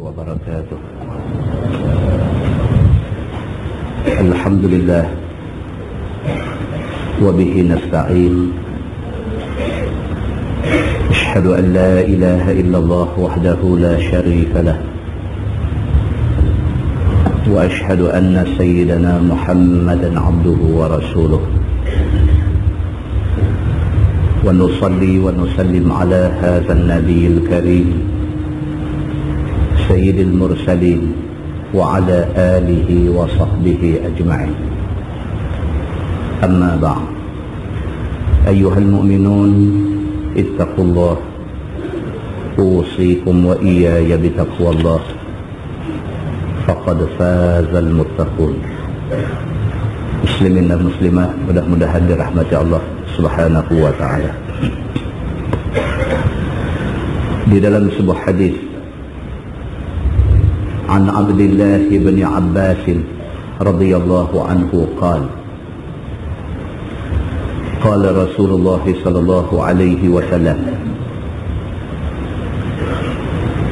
وبركاته. الحمد لله وبه نستعين. أشهد أن لا إله إلا الله وحده لا شريك له، وأشهد أن سيدنا محمدا عبده ورسوله، ونصلي ونسلم على هذا النبي الكريم سيد المرسلين وعلى آله وصحبه أجمعين. أما بعد، أيها المؤمنون اتقوا الله، أوصيكم وإياي بتقوى الله، فقد فاز المتقون. Muslimin dan muslimat, mudah-mudahan dirahmati Allah Subhanahu wa ta'ala. Di dalam sebuah hadis عن عبد الله بن عباس رضي الله عنه قال رسول الله صلى الله عليه وسلم: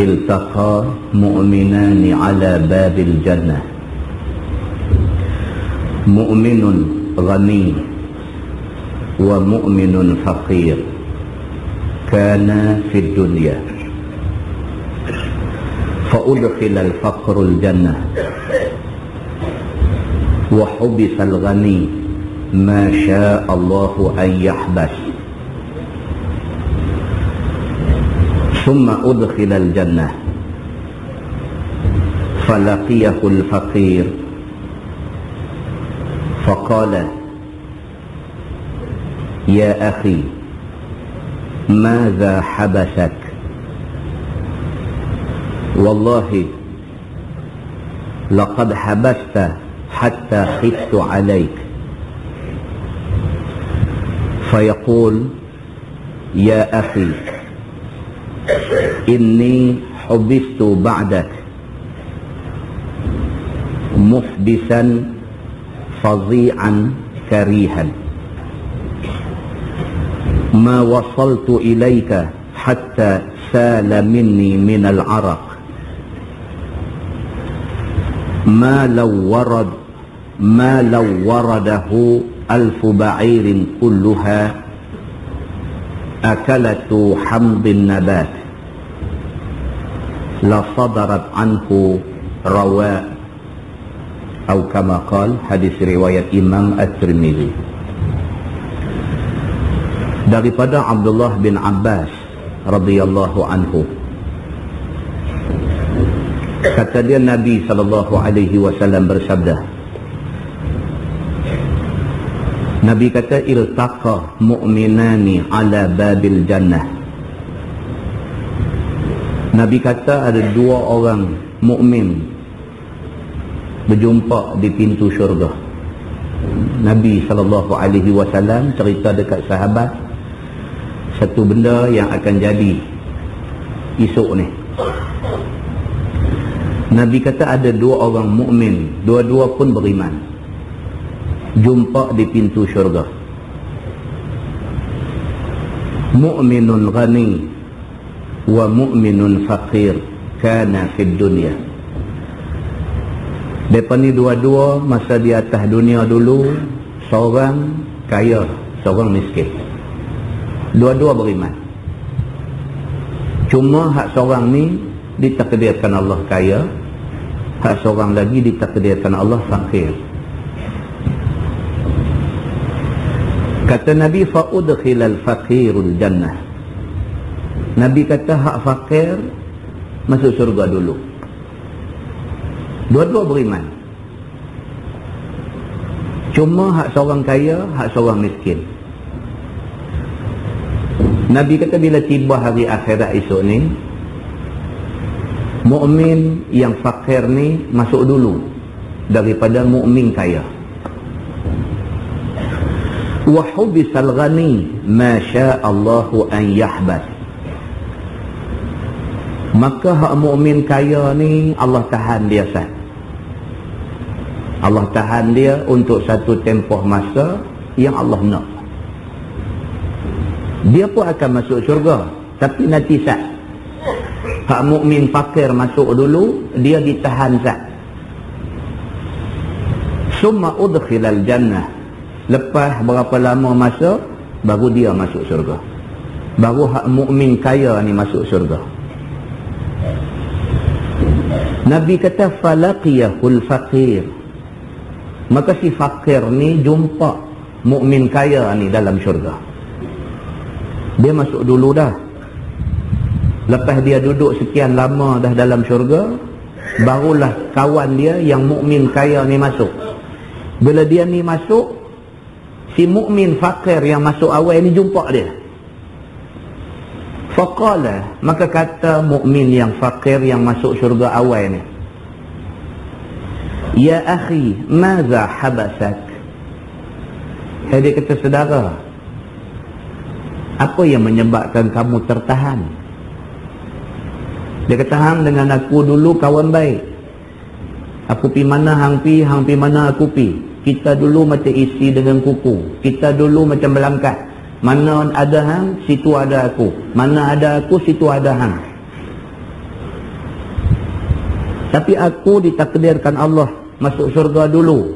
التقى مؤمنان على باب الجنة، مؤمن غني ومؤمن فقير، كان في الدنيا، فأدخل الفقر الجنة، وحبس الغني ما شاء الله أن يحبس، ثم أدخل الجنة، فلقيه الفقير فقال: يا أخي، ماذا حبسك؟ والله لقد حبست حتى خفت عليك. فيقول: يا أخي، إني حبست بعدك محبسا فظيعا كريها، ما وصلت إليك حتى سال مني من العرق، ما لو ورده 1000 بعير كلها أكلت حمض النبات لصدرت عنه رواء، أو كما قال. Hadis riwayat Imam At-Tirmidzi. Daripada Abdullah bin Abbas radhiyallahu anhu, kata dia, Nabi SAW bersabda, Nabi kata, iltaqa mu'minani ala babil jannah. Nabi kata ada dua orang mukmin berjumpa di pintu syurga. Nabi SAW cerita dekat sahabat satu benda yang akan jadi esok ni. Nabi kata ada dua orang mukmin, dua-dua pun beriman, jumpa di pintu syurga. Mu'minun ghani wa mu'minun faqir, kana fid dunya. Mereka ni dua-dua masa di atas dunia dulu, seorang kaya, seorang miskin. Dua-dua beriman. Cuma hak seorang ni ditakdirkan Allah kaya, hak seorang lagi ditakdirkan Allah fakir. Kata Nabi, fa'udkhilal faqirul jannah. Nabi kata hak fakir masuk surga dulu. Dua-dua beriman. Cuma hak seorang kaya, hak seorang miskin. Nabi kata bila tiba hari akhirat esok ni, mukmin yang fakir ni masuk dulu daripada mukmin kaya. Wa hubisal ghani ma syaa Allahu an yahbas. Maka hak mukmin kaya ni Allah tahan dia sat. Allah tahan dia untuk satu tempoh masa yang Allah nak. Dia pun akan masuk syurga, tapi nanti sat. Hak mukmin fakir masuk dulu, dia ditahan zat. Summa udkhilal jannah. Lepas berapa lama masa, baru dia masuk syurga. Baru hak mukmin kaya ni masuk syurga. Nabi kata falaqiyahul faqir. Maka si fakir ni jumpa mukmin kaya ni dalam syurga. Dia masuk dulu dah. Lepas dia duduk sekian lama dah dalam syurga, barulah kawan dia yang mukmin kaya ni masuk. Bila dia ni masuk, si mukmin fakir yang masuk awal ni jumpa dia. Faqala, maka kata mukmin yang fakir yang masuk syurga awal ni, ya akhi, maza habasak? Dia kata, saudara, apa yang menyebabkan kamu tertahan? Dia kata, hang dengan aku dulu kawan baik. Aku pi mana hang pi mana aku pi. Kita dulu macam isi dengan kuku. Kita dulu macam melangkah. Mana ada hang, situ ada aku. Mana ada aku, situ ada hang. Tapi aku ditakdirkan Allah masuk syurga dulu.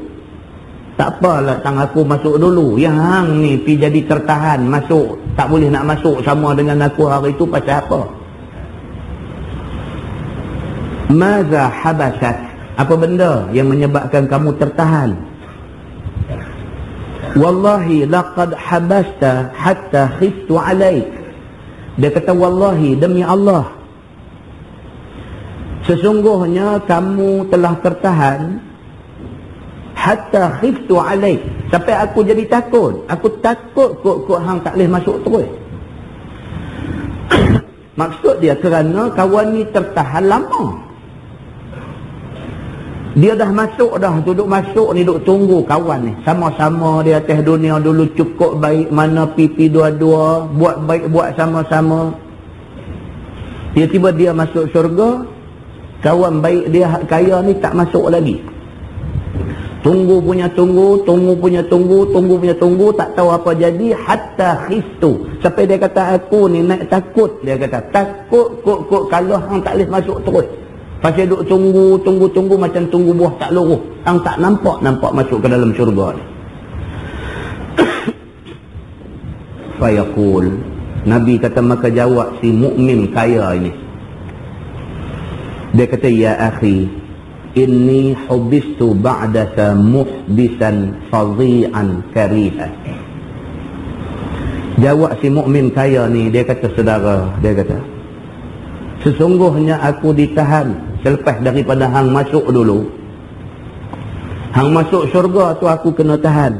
Tak apalah tang aku masuk dulu. Yang hang ni pi jadi tertahan masuk, tak boleh nak masuk sama dengan aku hari itu pasal apa? Maza habasat? Apa benda yang menyebabkan kamu tertahan? Wallahi laqad habasta hatta khiftu alaik. Dia kata, wallahi, demi Allah, sesungguhnya kamu telah tertahan hatta khiftu alaik, sampai aku jadi takut. Aku takut kok hang tak boleh masuk terus. Maksud dia kerana kawan ni tertahan lama. Dia dah masuk dah, duduk masuk ni, duduk tunggu kawan ni. Sama-sama di atas dunia dulu cukup baik, mana pipi dua-dua, buat baik, buat sama-sama. Tiba-tiba dia masuk syurga, kawan baik dia kaya ni tak masuk lagi. Tunggu punya tunggu, tak tahu apa jadi, hatta khiftu. Sampai dia kata, aku ni naik takut. Dia kata, takut kok kalau hang tak boleh masuk terus. Pasal duk tunggu macam tunggu buah tak luruh. Hang tak nampak masuk ke dalam syurga ni. Fayaqul, Nabi kata, maka jawab si mukmin kaya ini. Dia kata, ya akhi, inni hubistu ba'daka muhbisan fadhi'an kariha. Jawab si mukmin kaya ni, dia kata, saudara, dia kata, sesungguhnya aku ditahan selepas daripada hang masuk dulu. Hang masuk syurga tu aku kena tahan.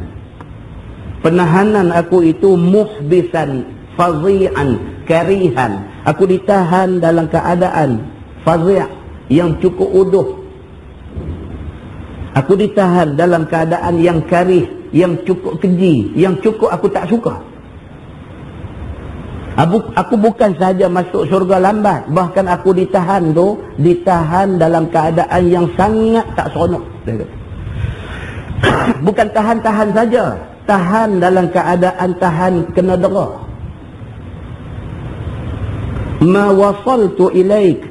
Penahanan aku itu muhbisan fadhi'an karihan. Aku ditahan dalam keadaan fadhi', yang cukup uduh. Aku ditahan dalam keadaan yang karih, yang cukup keji, yang cukup aku tak suka. Aku bukan sahaja masuk syurga lambat, bahkan aku ditahan dalam keadaan yang sangat tak seronok. Bukan tahan-tahan saja, tahan dalam keadaan tahan kena dera. Ma wasaltu ilaik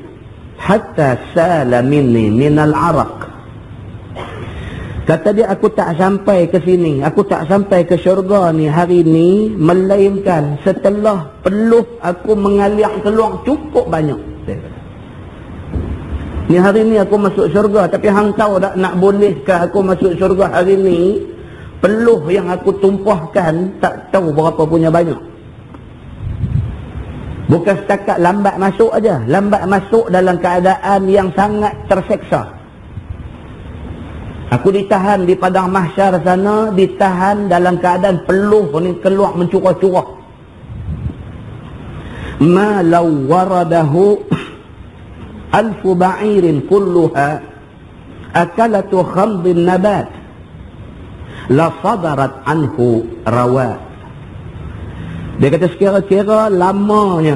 hatta sala minni minal araq. Kata dia, aku tak sampai ke sini, aku tak sampai ke syurga ni hari ni, melainkan setelah peluh aku mengalir keluar cukup banyak. Ni hari ni aku masuk syurga, tapi hang tahu tak nak bolehkah aku masuk syurga hari ni? Peluh yang aku tumpahkan tak tahu berapa punya banyak. Bukan setakat lambat masuk aja, lambat masuk dalam keadaan yang sangat terseksa. Aku ditahan di padang mahsyar sana, ditahan dalam keadaan peluh ni keluar mencurah-curah. Ma law waradahu alfu ba'irin kulluha akalatu khamdin nabat la sadarat anhu rawat. Dia kata, sekira-kira lamanya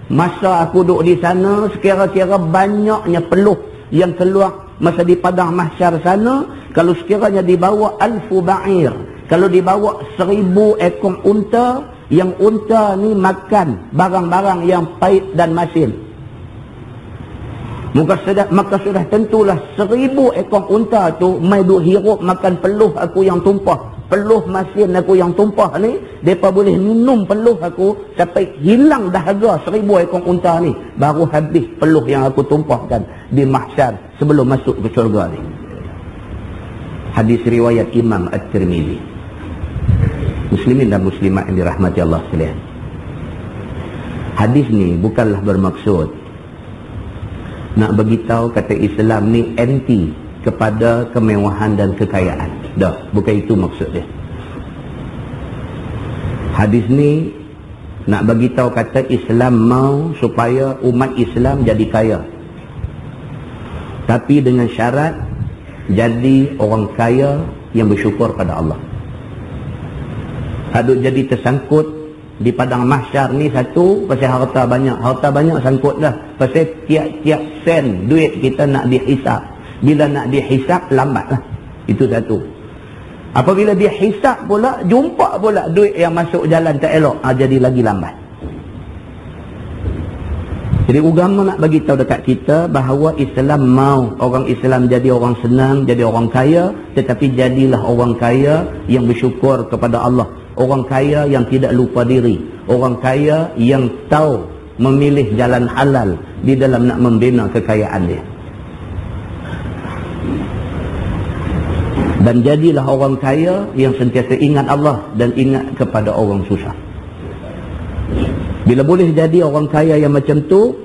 masa aku duduk di sana, sekira-kira banyaknya peluh yang keluar masa di padang mahsyar sana, kalau sekiranya dibawa alfu ba'ir, kalau dibawa 1000 ekor unta, yang unta ni makan barang-barang yang pahit dan masin. Maka sudah tentulah 1000 ekor unta tu mai duk hirup makan peluh aku yang tumpah. Peluh masin aku yang tumpah ni, mereka boleh minum peluh aku sampai hilang dahaga 1000 ekor unta ni. Baru habis peluh yang aku tumpahkan di mahsyar sebelum masuk ke syurga ni. Hadis riwayat Imam At-Tirmizi. Muslimin dan muslimat yang dirahmati Allah sekalian. Hadis ni bukanlah bermaksud nak beritahu kata Islam ni anti kepada kemewahan dan kekayaan. Dah, bukan itu maksud dia. Hadis ni nak beritahu kata Islam mau supaya umat Islam jadi kaya. Tapi dengan syarat jadi orang kaya yang bersyukur pada Allah. Hadut jadi tersangkut di padang mahsyar ni satu, pasal harta banyak. Harta banyak sangkut dah. Pasal tiap-tiap sen duit kita nak dihisap. Bila nak dihisap, lambat lah. Itu satu. Apabila dihisap pula, jumpa pula duit yang masuk jalan tak elok. Jadi lagi lambat. Jadi agama nak bagi tahu dekat kita bahawa Islam mau orang Islam jadi orang senang, jadi orang kaya. Tetapi jadilah orang kaya yang bersyukur kepada Allah. Orang kaya yang tidak lupa diri. Orang kaya yang tahu memilih jalan halal di dalam nak membina kekayaan dia. Dan jadilah orang kaya yang sentiasa ingat Allah dan ingat kepada orang susah. Bila boleh jadi orang kaya yang macam tu,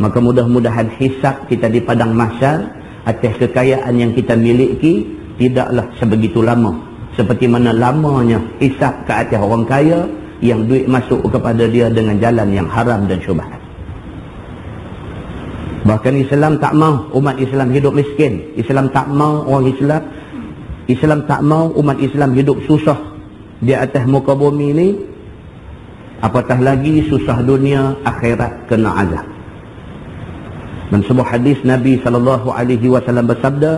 maka mudah-mudahan hisab kita di padang mahsyar atas kekayaan yang kita miliki tidaklah sebegitu lama. Seperti mana lamanya hisab ke atas orang kaya yang duit masuk kepada dia dengan jalan yang haram dan syubhat. Bahkan Islam tak mau umat Islam hidup miskin. Islam tak mau orang Islam tak mau umat Islam hidup susah di atas muka bumi ni. Apatah lagi susah dunia, akhirat kena azab. Dan sebuah hadis Nabi SAW bersabda,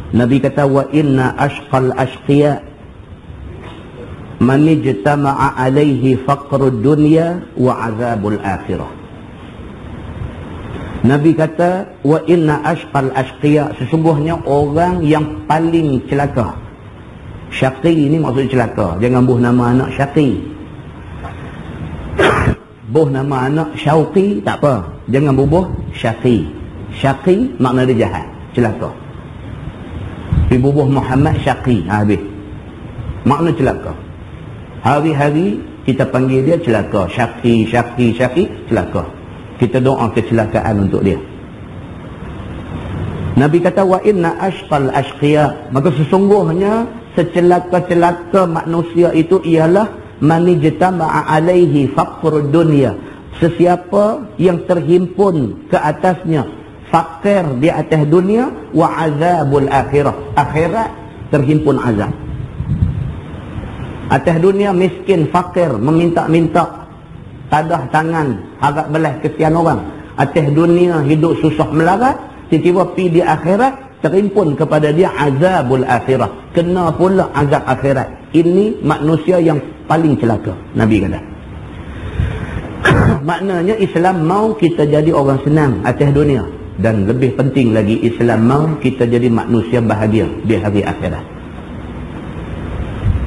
Nabi kata, wa inna ashqal ashqiya man ijtama'a alaihi faqrud dunya wa azabul akhirah. Nabi kata, wa inna ashqal ashqiya, sesungguhnya orang yang paling celaka. Syaqi ini maksud celaka. Jangan buh nama anak Syaqi. Buh nama anak Syauqi tak apa. Jangan bubuh Syaqi. Syaqi makna dia jahat, celaka. Ibubuh Muhammad Syaqi, habis. Makna celaka. Hari-hari kita panggil dia celaka. Syaqi, Syaqi, Syaqi, celaka. Kita doa kecelakaan untuk dia. Nabi kata, wa inna ashqal ashqiya, maka sesungguhnya secelaka-celaka manusia itu ialah man ijtama'a alaihi faqrud dunya, sesiapa yang terhimpun ke atasnya fakir di atas dunia, wa azabul akhirah, akhirat terhimpun azab. Atas dunia miskin, fakir, meminta-minta, tadah tangan, harap belas kesian orang. Atas dunia hidup susah melarat, tiba-tiba pergi di akhirat, terhimpun kepada dia azabul akhirah, kena pula azab akhirat. Ini manusia yang paling celaka, Nabi kata. Maknanya Islam mau kita jadi orang senang atas dunia. Dan lebih penting lagi, Islam mau kita jadi manusia bahagia di hari akhirat.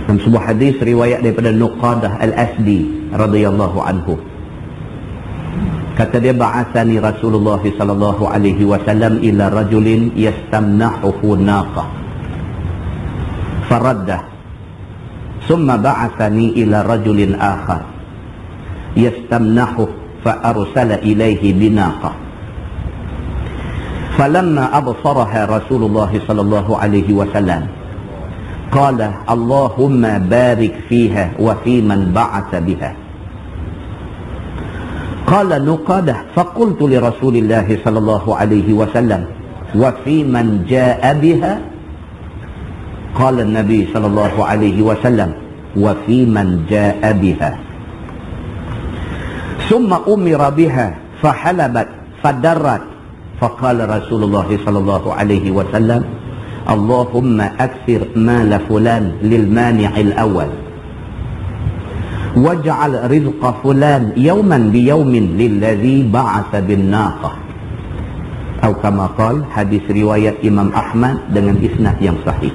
Dalam sebuah hadis riwayat daripada Nuqadah Al-Asdi radhiyallahu anhu, kata dia, ba'athani Rasulullah sallallahu alaihi wasallam ila rajulin yastamnahu naqah faraddah, thumma ba'athani ila rajulin akhar yastamnahu fa arsala ilaihi binaqah. فلما أبصرها رسول الله صلى الله عليه وسلم قال اللهم بارك فيها وفي من بعث بها. قال نقادة فقلت لرسول الله صلى الله عليه وسلم وفي من جاء بها؟ قال النبي صلى الله عليه وسلم وفي من جاء بها. ثم أمر بها فحلبت فدرت. فقال رسول الله صلى الله عليه وسلم اللهم أكثر مال فلان للمانع الأول waj'al rizqa fulan yawman bi yawmin lillazi ba'atha bin naqah, atau kama qala, hadis riwayat Imam Ahmad dengan isnad yang sahih.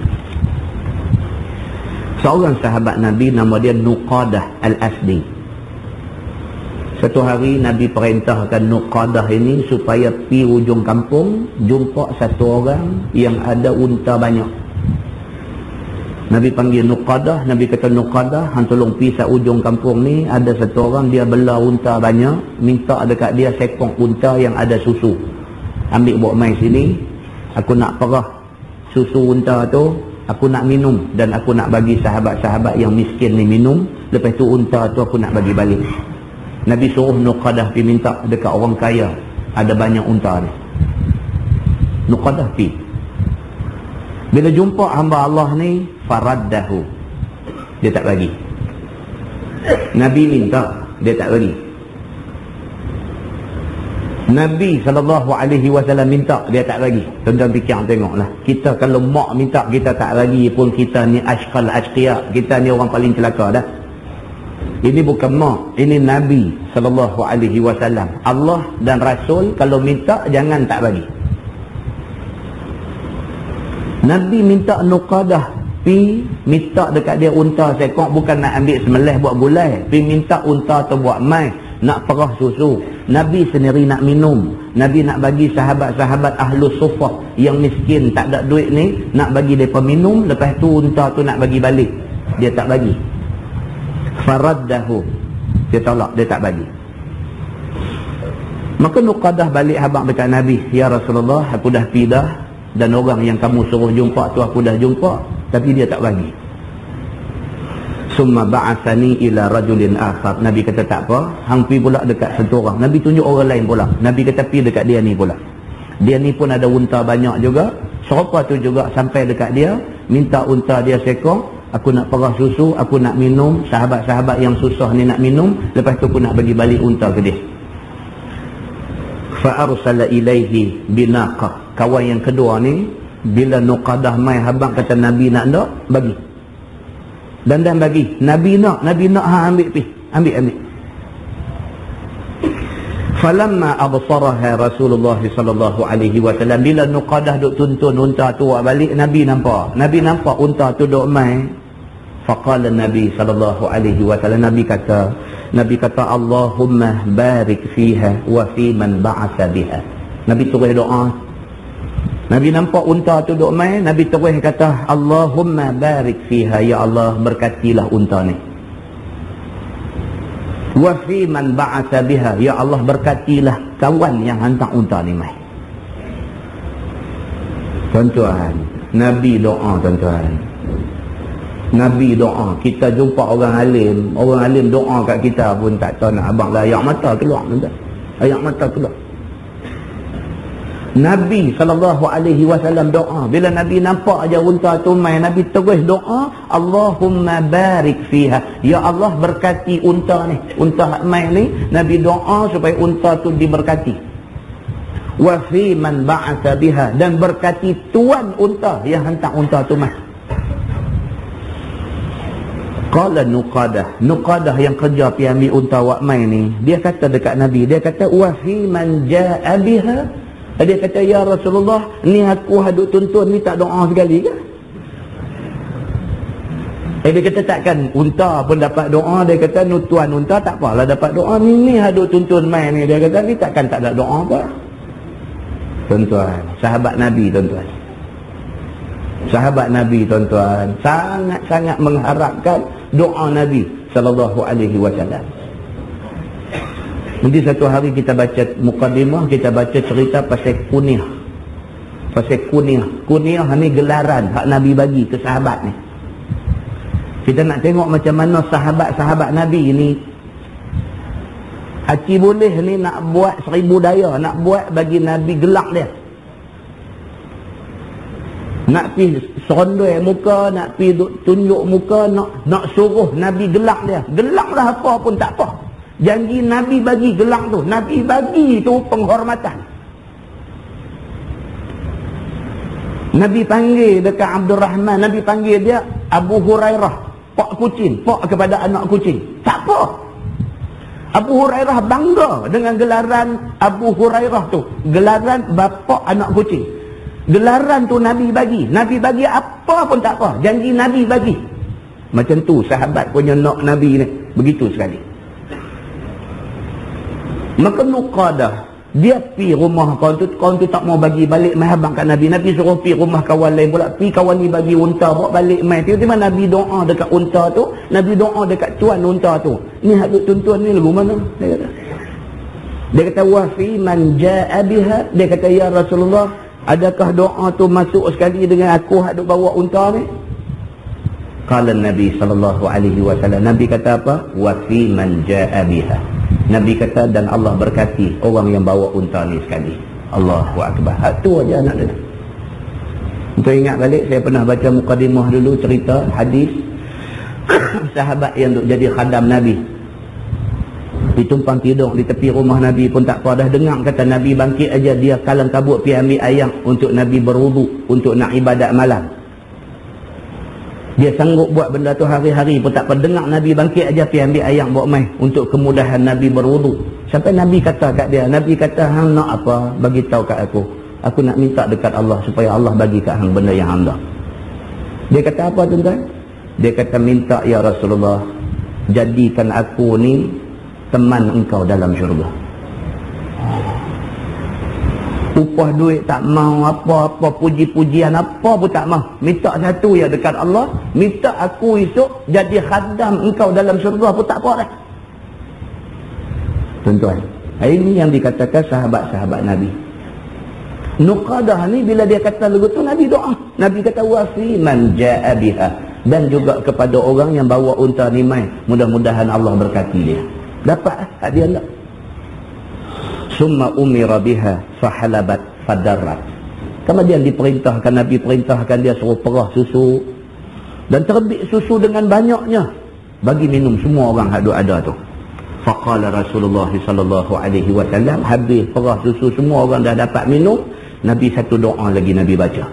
Seorang sahabat Nabi nama dia Nuqadah Al-Asdi. Satu hari Nabi perintahkan Nuqadah ini supaya pergi ujung kampung jumpa satu orang yang ada unta banyak. Nabi panggil Nuqadah, Nabi kata, Nuqadah, hang tolong pergi sa ujung kampung ni, ada satu orang dia bela unta banyak, minta dekat dia sekong unta yang ada susu. Ambil bawa mai sini, aku nak perah susu unta tu, aku nak minum dan aku nak bagi sahabat-sahabat yang miskin ni minum, lepas tu unta tu aku nak bagi balik. Nabi suruh Nuqadah pergi minta dekat orang kaya, ada banyak unta ni. Nuqadah pergi. Bila jumpa hamba Allah ni, faraddahu, dia tak bagi. Nabi minta, dia tak bagi. Nabi SAW minta, dia tak bagi. Tuan-tuan fikir tengoklah, kita kalau mak minta kita tak bagi pun, kita ni ashqal ashqiya, kita ni orang paling celaka dah. Ini bukan mak, ini Nabi SAW. Allah dan Rasul kalau minta jangan tak bagi. Nabi minta Nuqadah pi minta dekat dia unta sekok, bukan nak ambil semelih buat gulai, pi minta unta tu buat mai, nak perah susu. Nabi sendiri nak minum, Nabi nak bagi sahabat-sahabat Ahlus Suffah yang miskin tak ada duit ni, nak bagi mereka minum, lepas tu unta tu nak bagi balik, dia tak bagi. Faraddahu, dia tolak, dia tak bagi. Maka Nuqadah balik habaq dekat Nabi, ya Rasulullah, aku dah pindah dan orang yang kamu suruh jumpa tu aku dah jumpa, tapi dia tak bagi. Summa ba'athani ila rajulin akhar. Nabi kata tak apa, hang pi pula dekat satu orang. Nabi tunjuk orang lain pula. Nabi kata pi dekat dia ni pula. Dia ni pun ada unta banyak juga. Serupa tu juga sampai dekat dia, minta unta dia sekong, aku nak perah susu, aku nak minum, sahabat-sahabat yang susah ni nak minum, lepas tu aku nak bagi balik unta ke dia. Fa arsala ilaihi binaqah. Kawan yang kedua ni, bila Nuqadah mai habaq kata Nabi nak ndak, bagi. Dan bagi. Nabi nak hang ambil pi. Ambil. Falamma absaraha Rasulullah sallallahu alaihi wasallam, bila Nuqadah duk tuntun unta tu balik, Nabi nampak unta tu duk mai. Faqala Nabi sallallahu alaihi wasallam, Nabi kata Allahumma barik fiha wa fi man ba'atha biha. Nabi terus doa. Nabi nampak unta tu duk mai, Nabi terus kata Allahumma barik fiha, ya Allah berkatilah unta ni. Wa fi man ba'atha biha, ya Allah berkatilah kawan yang hantar unta ni mai. Tuan-tuan, Nabi doa, tuan-tuan. Nabi doa. Kita jumpa orang alim doa kat kita pun tak tahu nak abang lah, ayak mata keluar, tuan-tuan. Ayak mata keluar. Nabi SAW doa. Bila Nabi nampak aja unta tu mai, Nabi terus doa, Allahumma barik fiha, ya Allah berkati unta ni. Unta mai ni, Nabi doa supaya unta tu diberkati. Wa fi man ba'atha biha, dan berkati tuan unta yang hantar unta tu mai. Qala Nuqadah yang kerja pi ambil unta wak mai ni, dia kata dekat Nabi, dia kata wa fi man jaa biha. Dia kata, ya Rasulullah, ni aku hadut tuntun ni tak doa sekali ke? Dia kata takkan unta pun dapat doa. Dia kata tuan unta tak apalah dapat doa, ni hadut tuntun mai ni. Dia kata ni takkan tak ada doa apa. Tuan-tuan, sahabat Nabi, tuan-tuan. Sahabat Nabi, tuan-tuan, sangat-sangat mengharapkan doa Nabi sallallahu alaihi wasallam. Nanti satu hari kita baca mukadimah, kita baca cerita pasal kunyah. Pasal kunyah. Kunyah ni gelaran hak Nabi bagi ke sahabat ni. Kita nak tengok macam mana sahabat-sahabat Nabi ni. Haji boleh ni nak buat 1000 daya, nak buat bagi Nabi gelak dia. Nak pergi serondoi muka, nak pergi tunjuk muka, nak suruh Nabi gelak dia. Gelaklah apa pun tak apa. Janji Nabi bagi gelang tu, Nabi bagi tu penghormatan. Nabi panggil dekat Abdul Rahman, Nabi panggil dia Abu Hurairah. Pak kucing, pak kepada anak kucing. Tak apa. Abu Hurairah bangga dengan gelaran Abu Hurairah tu. Gelaran bapa anak kucing. Gelaran tu Nabi bagi. Nabi bagi apa pun tak apa. Janji Nabi bagi. Macam tu sahabat punya nak Nabi ni. Begitu sekali. Maka Nuqadah, dia pi rumah kawan tu tak mau bagi balik mai habang kat Nabi. Nabi suruh pi rumah kawan lain pula. Pi kawan ni bagi unta, bawa balik mai. Tiba-tiba Nabi doa dekat unta tu. Nabi doa dekat tuan unta tu. Ni hak tuan-tuan ni lagu mana? Dia kata wa fi man jaa biha. Dia kata ya Rasulullah, adakah doa tu masuk sekali dengan aku hak duk bawa unta ni? Qala Nabi sallallahu alaihi wasallam. Nabi kata apa? Wa fi man jaa biha. Nabi kata dan Allah berkati orang yang bawa unta ni sekali. Allahu akbar. Hak tu aja anak dia. Untuk ingat balik, saya pernah baca mukadimah dulu cerita hadis sahabat yang duk jadi khadam Nabi. Ditumpang tidur di tepi rumah Nabi pun tak apa. Dah dengar kata Nabi bangkit aja, dia kalang kabut pergi ambil ayam untuk Nabi berwuduk untuk nak ibadat malam. Dia sanggup buat benda tu hari-hari pun tak apa. Dengar Nabi bangkit aja pergi ambil ayam bawa mai untuk kemudahan Nabi berwuduk. Sampai Nabi kata kat dia, Nabi kata, hang nak apa? Bagi tahu kat aku. Aku nak minta dekat Allah supaya Allah bagi kat hang benda yang hang nak. Dia kata apa tuan-tuan? Dia kata minta ya Rasulullah, jadikan aku ni teman engkau dalam syurga. Upah duit tak mau, apa-apa puji-pujian apa pun tak mau. Minta satu ya dekat Allah, minta aku esok jadi khadam engkau dalam syurga pun tak apa dah. Tuan-tuan, ini yang dikatakan sahabat-sahabat Nabi. Nuqadah ni bila dia kata lagu tu, Nabi doa. Nabi kata wa fi man jaa biha, dan juga kepada orang yang bawa unta ni mai, mudah-mudahan Allah berkati dia. Dapat hadiah tak? Summa umira biha fahalabat fadarrat. Kemudian diperintahkan, Nabi perintahkan dia suruh perah susu, dan terbit susu dengan banyaknya bagi minum semua orang hak ada tu. Faqala Rasulullah sallallahu alaihi wasallam, habis perah susu semua orang dah dapat minum, Nabi satu doa lagi Nabi baca.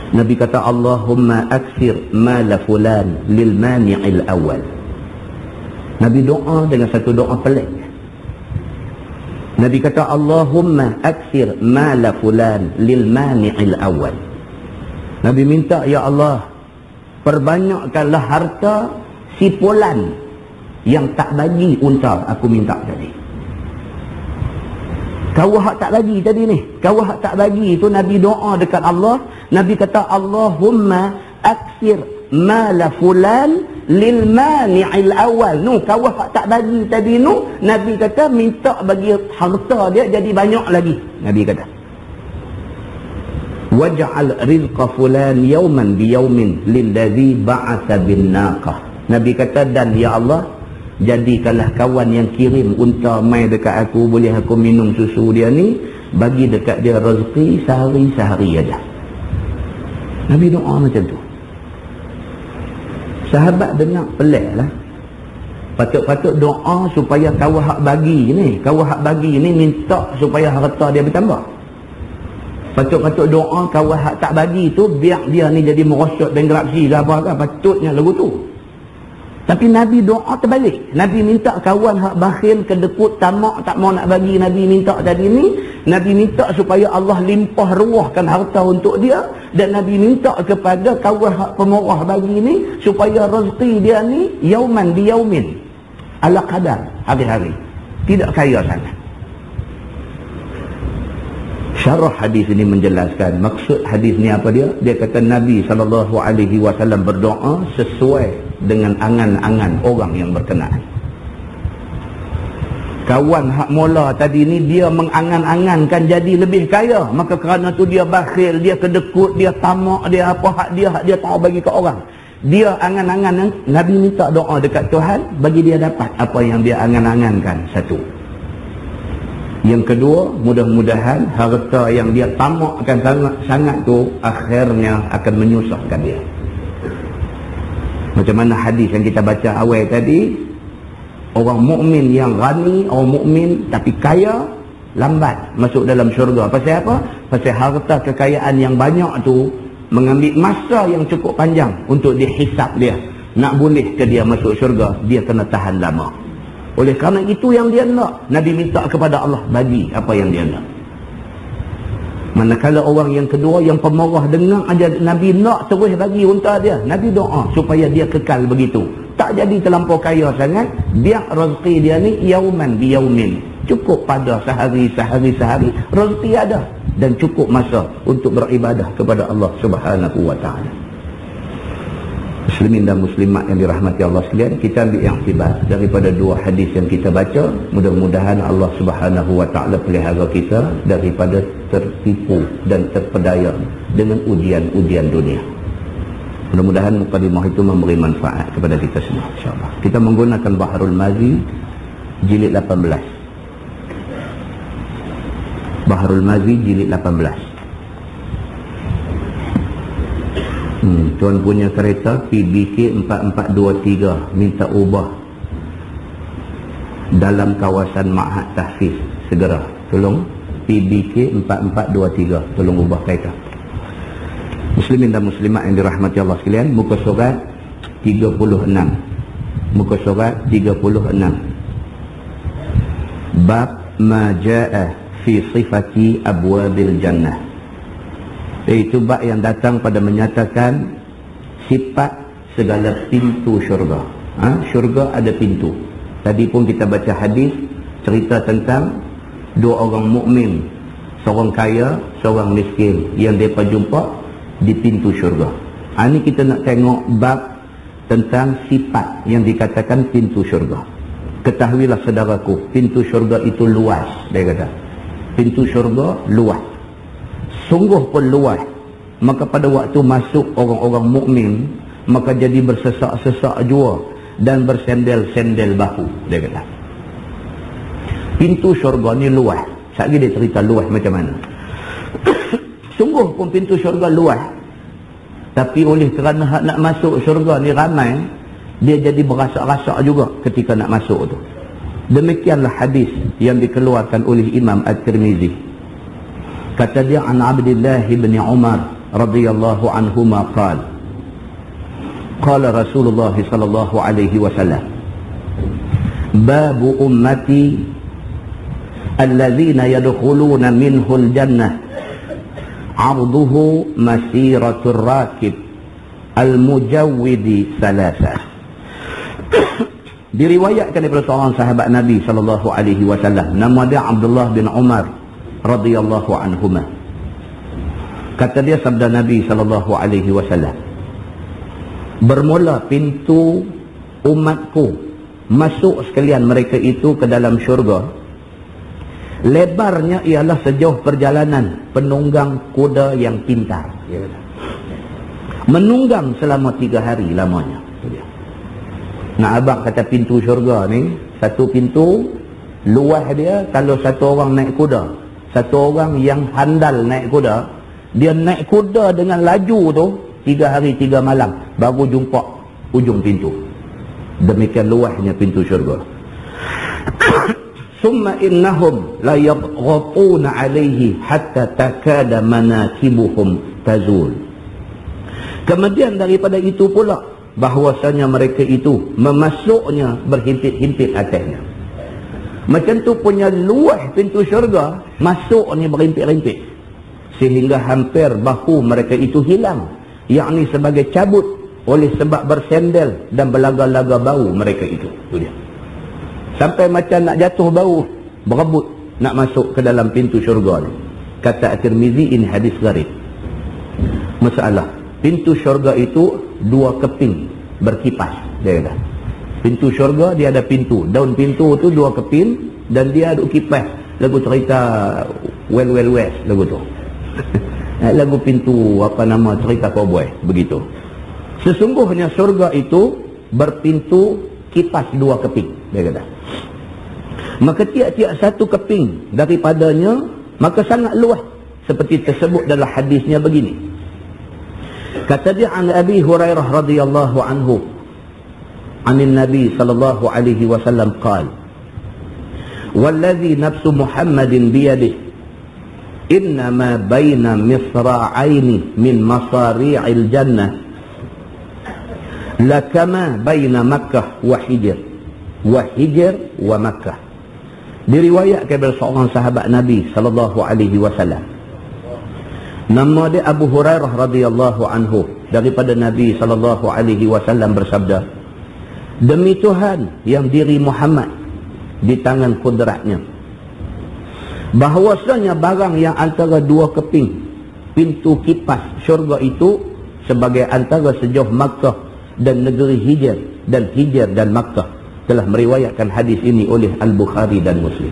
Nabi kata Allahumma aksir mala fulan lil mani'il awal. Nabi doa dengan satu doa pelik. Nabi kata Allahumma aksir mala fulan lil mani'il awal. Nabi minta ya Allah, perbanyakkanlah harta si fulan yang tak bagi unta aku minta tadi. Kau hak tak bagi tadi ni, kau hak tak bagi tu Nabi doa dekat Allah. Nabi kata Allahumma aksir mala fulan lil mani'il awal. Nu kau hak tak bagi tadi nu, Nabi kata minta bagi harta dia jadi banyak lagi. Nabi kata waj'al rizqa fulan yawman bi yawmin lillazi ba'atha bin naqah. Nabi kata dan ya Allah, jadikanlah kawan yang kirim unta mai dekat aku, boleh aku minum susu dia ni, bagi dekat dia rezeki sehari-sehari aja. Nabi doa macam tu. Sahabat dengar pelik lah. Patut-patut doa supaya kawan hak bagi ni, kawan hak bagi ni minta supaya harta dia bertambah. Patut-patut doa kawan hak tak bagi tu biar dia ni jadi merosot bankruptcy ke apa ke, patutnya lagu tu. Tapi Nabi doa terbalik. Nabi minta kawan hak bakhil, kedekut, tamak, tak mau nak bagi. Nabi minta tadi ni, Nabi minta supaya Allah limpah ruahkan harta untuk dia. Dan Nabi minta kepada kawan hak pemurah bagi ni, supaya rezeki dia ni yauman bi yaumin, ala qadar, hari-hari, tidak kaya sangat. Syarah hadis ini menjelaskan maksud hadis ni apa dia. Dia kata Nabi SAW berdoa sesuai dengan angan-angan orang yang berkenaan. Kawan hak mula tadi ni dia mengangan-angankan jadi lebih kaya, maka kerana tu dia bakhil, dia kedekut, dia tamak, dia apa hak dia tak bagi ke orang. Dia angan-angan. Nabi minta doa dekat Tuhan bagi dia dapat apa yang dia angan-angankan. Satu. Yang kedua, mudah-mudahan harta yang dia tamakkan sangat tu akhirnya akan menyusahkan dia. Macam mana hadis yang kita baca awal tadi, orang mukmin yang ghani, orang mukmin tapi kaya, lambat masuk dalam syurga. Pasal apa? Pasal harta kekayaan yang banyak tu mengambil masa yang cukup panjang untuk dihisap dia. nak boleh ke dia masuk syurga, dia kena tahan lama. Oleh kerana itu yang dia nak, Nabi minta kepada Allah bagi apa yang dia nak. Manakala orang yang kedua yang pemarah dengar aja Nabi nak terus bagi unta dia, Nabi doa supaya dia kekal begitu, tak jadi terlampau kaya sangat, biar rezeki dia ni yauman bi yaumin, cukup pada sehari, rezeki ada dan cukup masa untuk beribadah kepada Allah Subhanahu wa taala. Muslimin dan muslimat yang dirahmati Allah sekalian, kita ambil iktibar daripada dua hadis yang kita baca. Mudah-mudahan Allah Subhanahu wa taala pelihara kita daripada tertipu dan terpedaya dengan ujian-ujian dunia. Mudah-mudahan mukadimah itu memberi manfaat kepada kita semua, insya-Allah. Kita menggunakan Baharul Mazi jilid 18. Baharul Mazi jilid 18. Tuan punya kereta PBK 4423 minta ubah dalam kawasan Ma'had Tahfiz segera. Tolong PBK 4423 tolong ubah kereta. Muslimin dan muslimat yang dirahmati Allah sekalian, muka surat 36. Muka surat 36. Bab ma jaa fi sifati abwabil jannah. Iaitu bab yang datang pada menyatakan sifat segala pintu syurga. Syurga ada pintu. Tadi pun kita baca hadis cerita tentang dua orang mukmin, seorang kaya, seorang miskin, yang mereka jumpa di pintu syurga. Ini kita nak tengok bab tentang sifat yang dikatakan pintu syurga. Ketahuilah saudaraku, pintu syurga itu luas. Dia kata pintu syurga luas, sungguh pun luas. Maka pada waktu masuk orang-orang mukmin, maka jadi bersesak-sesak jua dan bersendel-sendel bahu. Dia kata pintu syurga ni luas. Sekali dia cerita luas macam mana. Sungguh pun pintu syurga luas, tapi oleh kerana nak masuk syurga ni ramai, dia jadi berasak-rasak juga ketika nak masuk tu. Demikianlah hadis yang dikeluarkan oleh Imam At-Tirmizi. Kata dia, an Abdullah bin Umar radhiyallahu anhuma qala qala Rasulullah sallallahu alaihi wasallam babu ummati alladhina yadkhuluna minhul jannah arduhu masiratur rakib al-mujawwidi salasa. Diriwayatkan daripada seorang sahabat Nabi sallallahu alaihi wasallam, nama dia Abdullah bin Umar radhiyallahu anhuma. Kata dia, sabda Nabi sallallahu alaihi wasallam, bermula pintu umatku masuk sekalian mereka itu ke dalam syurga, lebarnya ialah sejauh perjalanan penunggang kuda yang pintar. Menunggang selama 3 hari lamanya. Nak abang kata pintu syurga ni, satu pintu luas dia, kalau satu orang naik kuda, satu orang yang handal naik kuda, dia naik kuda dengan laju tu 3 hari 3 malam baru jumpa ujung pintu. Demikian luasnya pintu syurga. Summa innahum la yadghatuna alaihi hatta takada manakibuhum tazul. Kemudian daripada itu pula, bahwasanya mereka itu memasuknya berhimpit-himpit atasnya. Macam tu punya luas pintu syurga, masuknya berhimpit-himpit sehingga hampir bahu mereka itu hilang, yakni sebagai cabut oleh sebab bersendel dan berlaga-laga bau mereka itu. Itu dia. Sampai macam nak jatuh bau, berebut nak masuk ke dalam pintu syurga ni. Kata At-Tirmizi, ini hadis gharib. Masalah, pintu syurga itu 2 keping berkipas. Dia kata pintu syurga dia ada pintu, daun pintu tu 2 keping dan dia ada kipas. Lagu cerita Well Well West lagu tu. Lagu pintu apa nama cerita cowboy begitu. Sesungguhnya syurga itu berpintu kipas 2 keping, dia kata. Maka tiap-tiap satu keping daripadanya maka sangat luas, seperti tersebut dalam hadisnya begini. Kata dia, an Abi Hurairah radhiyallahu anhu anin Nabi sallallahu alaihi wasallam qala wallazi nafsu Muhammadin biyadihi innama baina misra'aini min masari'il jannah lakama baina Makkah wa Hijr wa Makkah. Diriwayatkan dari seorang sahabat Nabi sallallahu alaihi wasallam, nama dia Abu Hurairah radhiyallahu anhu, daripada Nabi sallallahu alaihi wasallam bersabda, demi Tuhan yang diri Muhammad di tangan kudratnya, bahwasanya barang yang antara dua keping pintu kipas syurga itu sebagai antara sejauh Makkah dan negeri Hijr dan Makkah, telah meriwayatkan hadis ini oleh Al-Bukhari dan Muslim.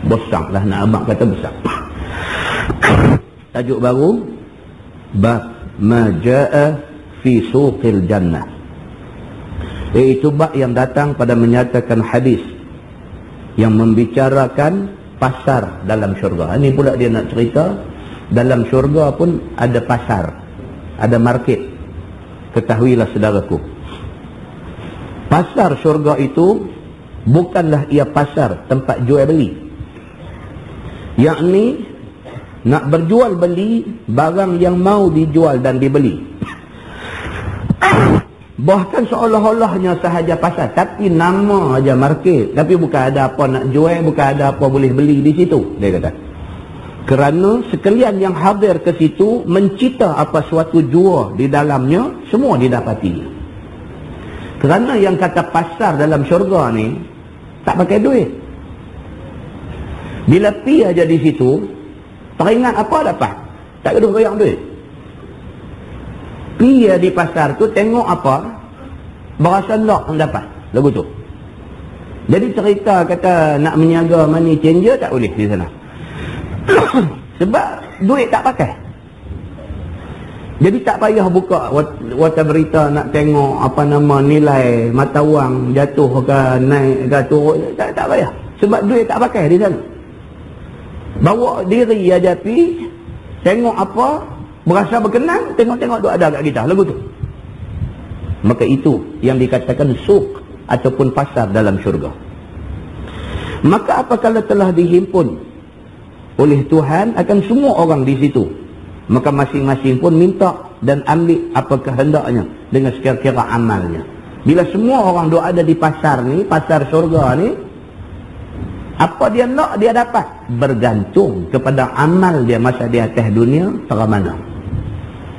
Besar lah, nak abang kata besar. Tajuk baru, bab ma jaa fi suqil jannah, iaitu bab yang datang pada menyatakan hadis yang membicarakan pasar dalam syurga. Ini pula dia nak cerita, dalam syurga pun ada pasar, ada market. Ketahuilah saudaraku, pasar syurga itu bukanlah ia pasar tempat jual beli, yakni nak berjual beli barang yang mau dijual dan dibeli. Bahkan seolah-olahnya sahaja pasar, tapi nama aja market, tapi bukan ada apa nak jual, bukan ada apa boleh beli di situ, dia kata. Kerana sekalian yang hadir ke situ mencita apa suatu jua di dalamnya, semua didapati. Kerana yang kata pasar dalam syurga ni tak pakai duit. Bila pi aja di situ, teringat apa dapat? Tak kena bayar duit. Pi di pasar tu tengok apa, berasa nak dapat lagu tu. Jadi cerita kata nak meniaga money changer tak boleh di sana. Sebab duit tak pakai. Jadi tak payah buka wata berita nak tengok apa nama nilai mata wang jatuh ke naik ke turun, tak payah. Sebab duit tak pakai di sana. Bawa diri aja pi, tengok apa, berasa berkenan, tengok-tengok tu ada kat kita, lagu tu. Maka itu yang dikatakan suq ataupun pasar dalam syurga. Maka apabila telah dihimpun oleh Tuhan akan semua orang di situ, maka masing-masing pun minta dan ambil apa kehendaknya dengan sekira-kira amalnya. Bila semua orang duk ada di pasar ni, pasar syurga ni, apa dia nak dia dapat bergantung kepada amal dia masa di atas dunia cara mana.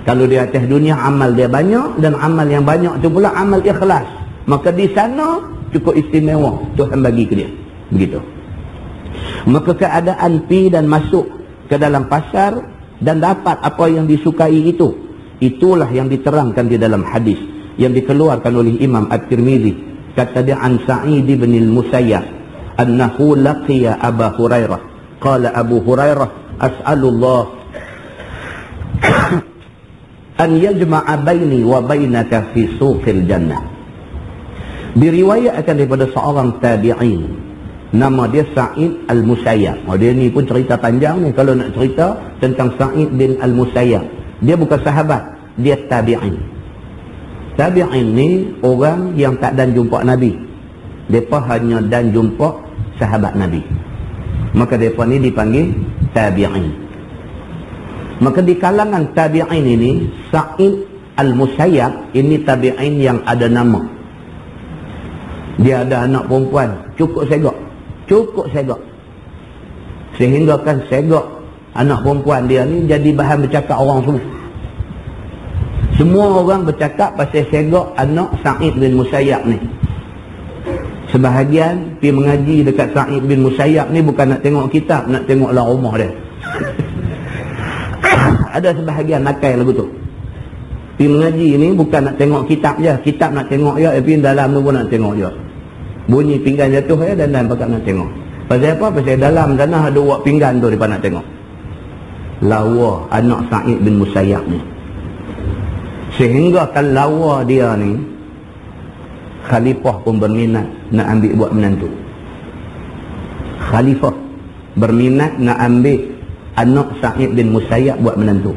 Kalau di atas dunia amal dia banyak, dan amal yang banyak tu pula amal ikhlas, maka di sana cukup istimewa Tuhan bagi ke dia. Begitu. Maka keadaan pi dan masuk ke dalam pasar dan dapat apa yang disukai itu, itulah yang diterangkan di dalam hadis yang dikeluarkan oleh Imam At-Tirmizi. Kata dia, an Sa'id bin al-Musayyab annahu laqiya Abu Hurairah. Qala Abu Hurairah, as'alullah an yajma'a baini wa bainaka fi suqil jannah. Diriwayatkan daripada seorang tabi'in, nama dia Sa'id al-Musayyab. Dia ni pun cerita panjang ni kalau nak cerita tentang Sa'id bin al-Musayyab. Dia bukan sahabat, dia tabi'in. Tabi'in ni orang yang tak dan jumpa Nabi. Mereka hanya dan jumpa sahabat Nabi. Maka mereka ni dipanggil tabi'in. Maka di kalangan tabi'in ini, Sa'id al-Musayyab ini tabi'in yang ada nama. Dia ada anak perempuan, cukup segak. Cukup segak. Sehingga kan segak anak perempuan dia ni jadi bahan bercakap orang semua. Semua orang bercakap pasal segak anak Sa'id bin Musayyab ni. Sebahagian pergi mengaji dekat Sa'id bin Musayyab ni bukan nak tengok kitab, nak tengoklah rumah dia. Ada sebahagian nakal lagu tu. Pergi mengaji ni bukan nak tengok kitab je, kitab nak tengok je, tapi dalam tu pun nak tengok je. Bunyi pinggan jatuh ya, dan pakat nak tengok. Pasal apa? Pasal dalam sana ada buat pinggan tu dia nak tengok. Lawa anak Sa'id bin Musayyab ni. Sehingga kan lawa dia ni, khalifah pun berminat nak ambil buat menantu. Khalifah berminat nak ambil anak Sa'id bin Musayyab buat menantu.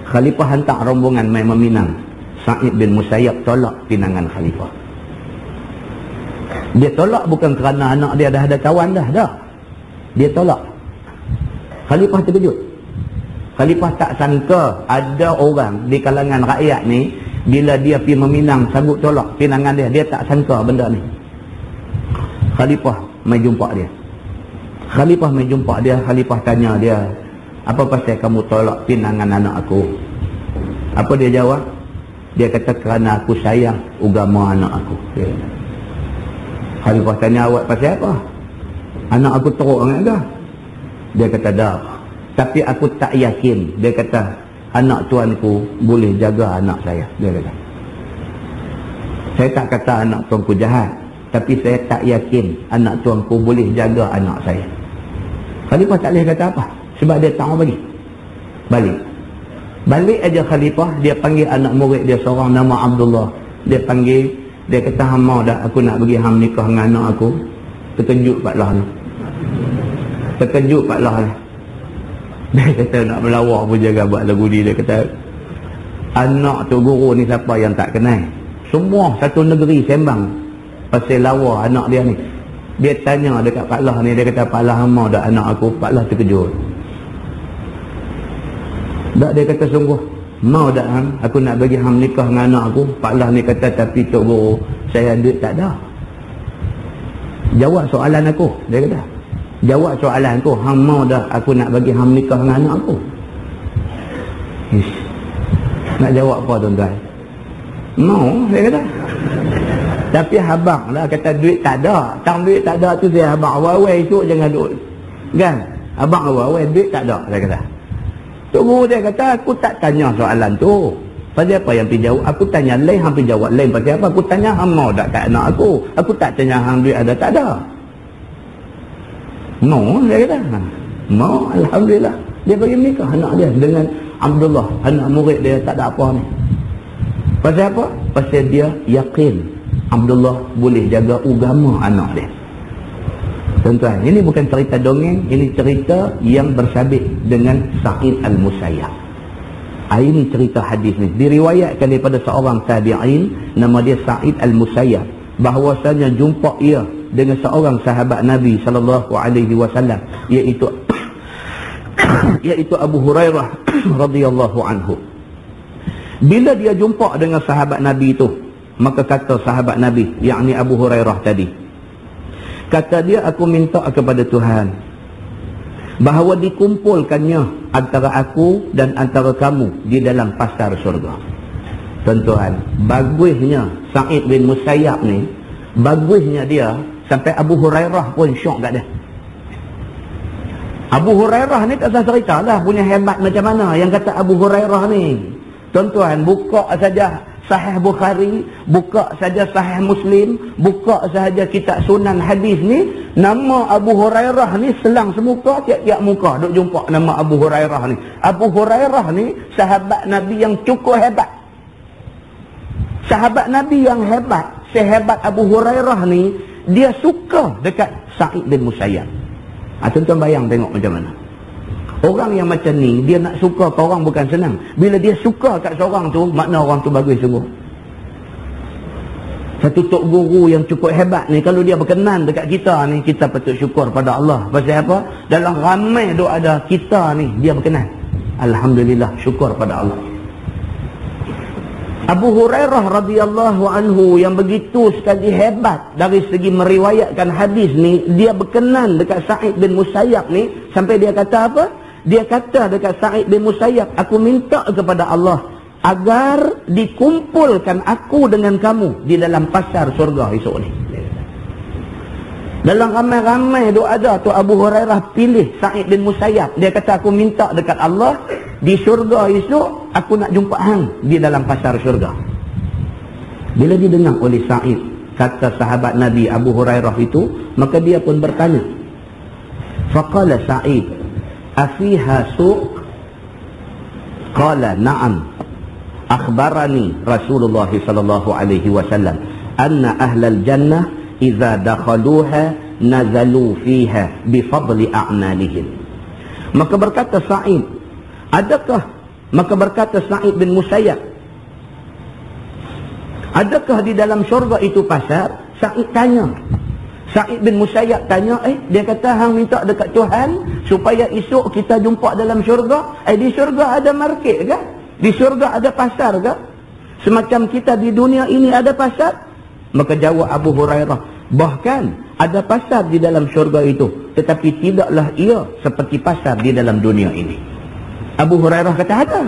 Khalifah hantar rombongan main meminang. Sa'id bin Musayyab tolak pinangan khalifah. Dia tolak bukan kerana anak dia dah ada kawan dah. Dia tolak. Khalifah terkejut. Khalifah tak sangka ada orang di kalangan rakyat ni Bila dia pergi meminang, sanggup tolak pinangan dia, dia tak sangka benda ni. Khalifah mai jumpa dia. Khalifah tanya dia, apa pasal kamu tolak pinangan anak aku? Apa dia jawab? Dia kata, kerana aku sayang agama anak aku. Khalifah tanya, awak pasal apa? Anak aku teruk sangat ke? Dia kata, dah. Tapi aku tak yakin. Dia kata, anak tuanku boleh jaga anak saya. Dia kata, saya tak kata anak tuanku jahat, tapi saya tak yakin anak tuanku boleh jaga anak saya. Khalifah tak boleh kata apa, sebab dia tak mau bagi. Balik aja Khalifah, dia panggil anak murid dia seorang nama Abdullah. Dia panggil, dia kata, hang mau dah aku nak bagi hang nikah dengan anak aku? Terkejut Pak Lah ni. Dia kata, nak melawak pun jaga buat lagu ni. Dia kata, anak tu guru ni siapa yang tak kenal? Semua satu negeri sembang pasal lawa anak dia ni. Dia tanya dekat Pak Lah ni, dia kata, Pak Lah hang mau dah anak aku? Pak Lah terkejut. Tak, dia kata, sungguh mau dah hang, aku nak bagi hang nikah dengan anak aku? Pak Lah ni kata, tapi Tok Guru, saya duit tak ada. Jawab soalan aku, dia kata. Jawab soalan aku, hang mau dah aku nak bagi hang nikah dengan anak aku? Ish. Nak jawab apa tuan-tuan? Mau, dia kata. Tapi abang lah kata duit tak ada. Tang duit tak ada tu dia abang awal-awal esok jangan duduk. Kan? Abang awal-awal duit tak ada, dia kata. Tok Guru dia kata, aku tak tanya soalan tu. Pasal apa yang pergi jawab? Aku tanya lain, hang pergi jawab lain. Pasal apa? Aku tanya hang mau tak kat anak aku. Aku tak tanya hang duit ada tak ada. No, dia kata. Mau, alhamdulillah. Dia bagi nikah anak dia dengan Abdullah, anak murid dia, tak ada apa ni. Pasal apa? Pasal dia yakin Abdullah boleh jaga agama anak dia. Tuan-tuan, ini bukan cerita dongeng, ini cerita yang bersabit dengan Sa'id Al-Musayyab. Ini cerita hadis ni diriwayatkan daripada seorang tabi'in nama dia Sa'id Al-Musayyab, bahawasanya jumpa ia dengan seorang sahabat Nabi sallallahu alaihi wasallam, iaitu Abu Hurairah radhiyallahu anhu. Bila dia jumpa dengan sahabat Nabi itu, maka kata sahabat Nabi, yakni Abu Hurairah tadi, kata dia, aku minta kepada Tuhan bahawa dikumpulkannya antara aku dan antara kamu di dalam pasar syurga. Tuan-tuan, bagusnya Sa'id bin Musayyab ni, bagusnya dia sampai Abu Hurairah pun syok kat dia. Abu Hurairah ni tak usah cerita lah punya hebat macam mana. Yang kata Abu Hurairah ni, tuan-tuan, buka saja Sahih Bukhari, buka saja Sahih Muslim, buka saja kitab Sunan hadis ni, nama Abu Hurairah ni selang semuka, tiap-tiap muka duk jumpa nama Abu Hurairah ni. Abu Hurairah ni sahabat Nabi yang cukup hebat. Sahabat Nabi yang hebat, sehebat Abu Hurairah ni, dia suka dekat Sa'id bin Musayyab. Tuan-tuan bayang tengok macam mana. Orang yang macam ni, dia nak suka ke orang bukan senang. Bila dia suka kat seorang tu, makna orang tu bagus sungguh. Satu Tok Guru yang cukup hebat ni, kalau dia berkenan dekat kita ni, kita patut syukur pada Allah. Pasal apa? Dalam ramai duk ada kita ni, dia berkenan. Alhamdulillah, syukur pada Allah. Abu Hurairah radhiyallahu anhu yang begitu sekali hebat dari segi meriwayatkan hadis ni, dia berkenan dekat Sa'id bin Musayyab ni, sampai dia kata apa? Dia kata dekat Sa'id bin Musayyab, aku minta kepada Allah agar dikumpulkan aku dengan kamu di dalam pasar syurga esok ni. Dalam ramai-ramai duk ada tu, Abu Hurairah pilih Sa'id bin Musayyab. Dia kata, aku minta dekat Allah di syurga esok aku nak jumpa hang di dalam pasar syurga. Bila didengar oleh Sa'id kata sahabat Nabi Abu Hurairah itu, maka dia pun bertanya. Faqala Sa'id, afiha suq? Qala na'am. Akhbarani Rasulullah sallallahu alaihi wasallam anna ahlal jannah idza dakhaluha nazalu fiha bifadli a'malihim. Maka berkata Sa'id, maka berkata Sa'id bin Musayyab, adakah di dalam syurga itu pasar? Sa'id tanya. Sa'id bin Musayyab tanya, dia kata hang minta dekat Tuhan supaya esok kita jumpa dalam syurga. Di syurga ada market ke? Di syurga ada pasar ke? Semacam kita di dunia ini ada pasar? Maka jawab Abu Hurairah, bahkan ada pasar di dalam syurga itu, tetapi tidaklah ia seperti pasar di dalam dunia ini. Abu Hurairah kata, ada.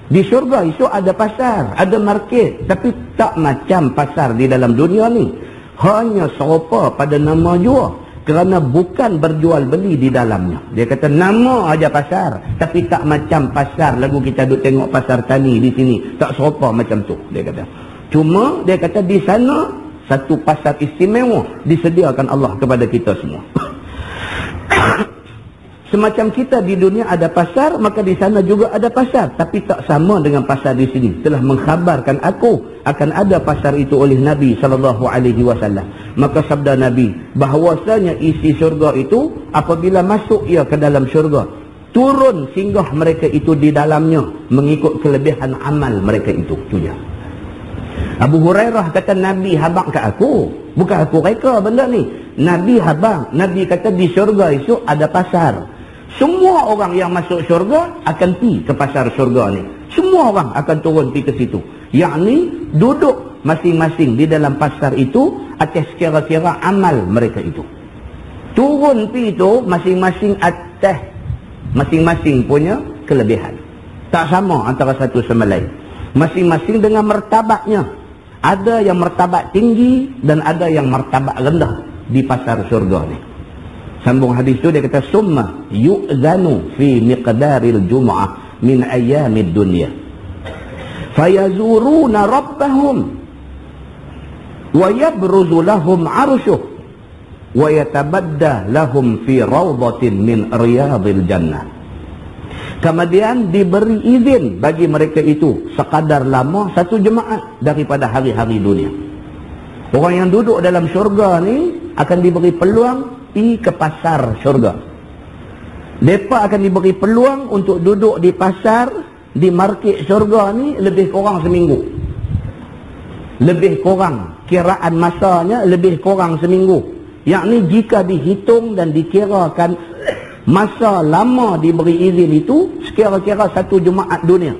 Di syurga itu ada pasar, ada market, tapi tak macam pasar di dalam dunia ni. Hanya serupa pada nama jua, kerana bukan berjual beli di dalamnya. Dia kata nama aja pasar, tapi tak macam pasar lagu kita duk tengok pasar tani di sini, tak serupa macam tu. Dia kata cuma dia kata di sana satu pasar istimewa disediakan Allah kepada kita semua. Semacam kita di dunia ada pasar, maka di sana juga ada pasar, tapi tak sama dengan pasar di sini. Telah mengkhabarkan aku akan ada pasar itu oleh Nabi SAW. Maka sabda Nabi, bahawasanya isi syurga itu, apabila masuk ia ke dalam syurga, turun singgah mereka itu di dalamnya mengikut kelebihan amal mereka itu. Tujuh. Abu Hurairah kata, Nabi habang ke aku, bukan aku reka benda ni. Nabi habang, Nabi kata di syurga itu ada pasar. Semua orang yang masuk syurga akan pergi ke pasar syurga ni. Semua orang akan turun pergi ke situ. Yakni duduk masing-masing di dalam pasar itu atas kira-kira amal mereka itu. Turun pergi itu masing-masing atas masing-masing punya kelebihan. Tak sama antara satu sama lain. Masing-masing dengan martabatnya. Ada yang martabat tinggi dan ada yang martabat rendah di pasar syurga ni. Sambung hadis tu dia kata, summa yu'zanu fi miqdaril jum'ah min ayyamid dunya fayazuruna rabbahum wa yabruzu lahum arshuh wa yatabadda lahum fi rawdatin min riyadil jannah. Kemudian diberi izin bagi mereka itu sekadar lama satu jemaat daripada hari-hari dunia. Orang yang duduk dalam syurga ni akan diberi peluang pergi ke pasar syurga. Mereka akan diberi peluang untuk duduk di pasar, di market syurga ni lebih kurang seminggu. Lebih kurang, kiraan masanya lebih kurang seminggu. Yakni jika dihitung dan dikirakan masa lama diberi izin itu, sekira-kira satu jemaat dunia.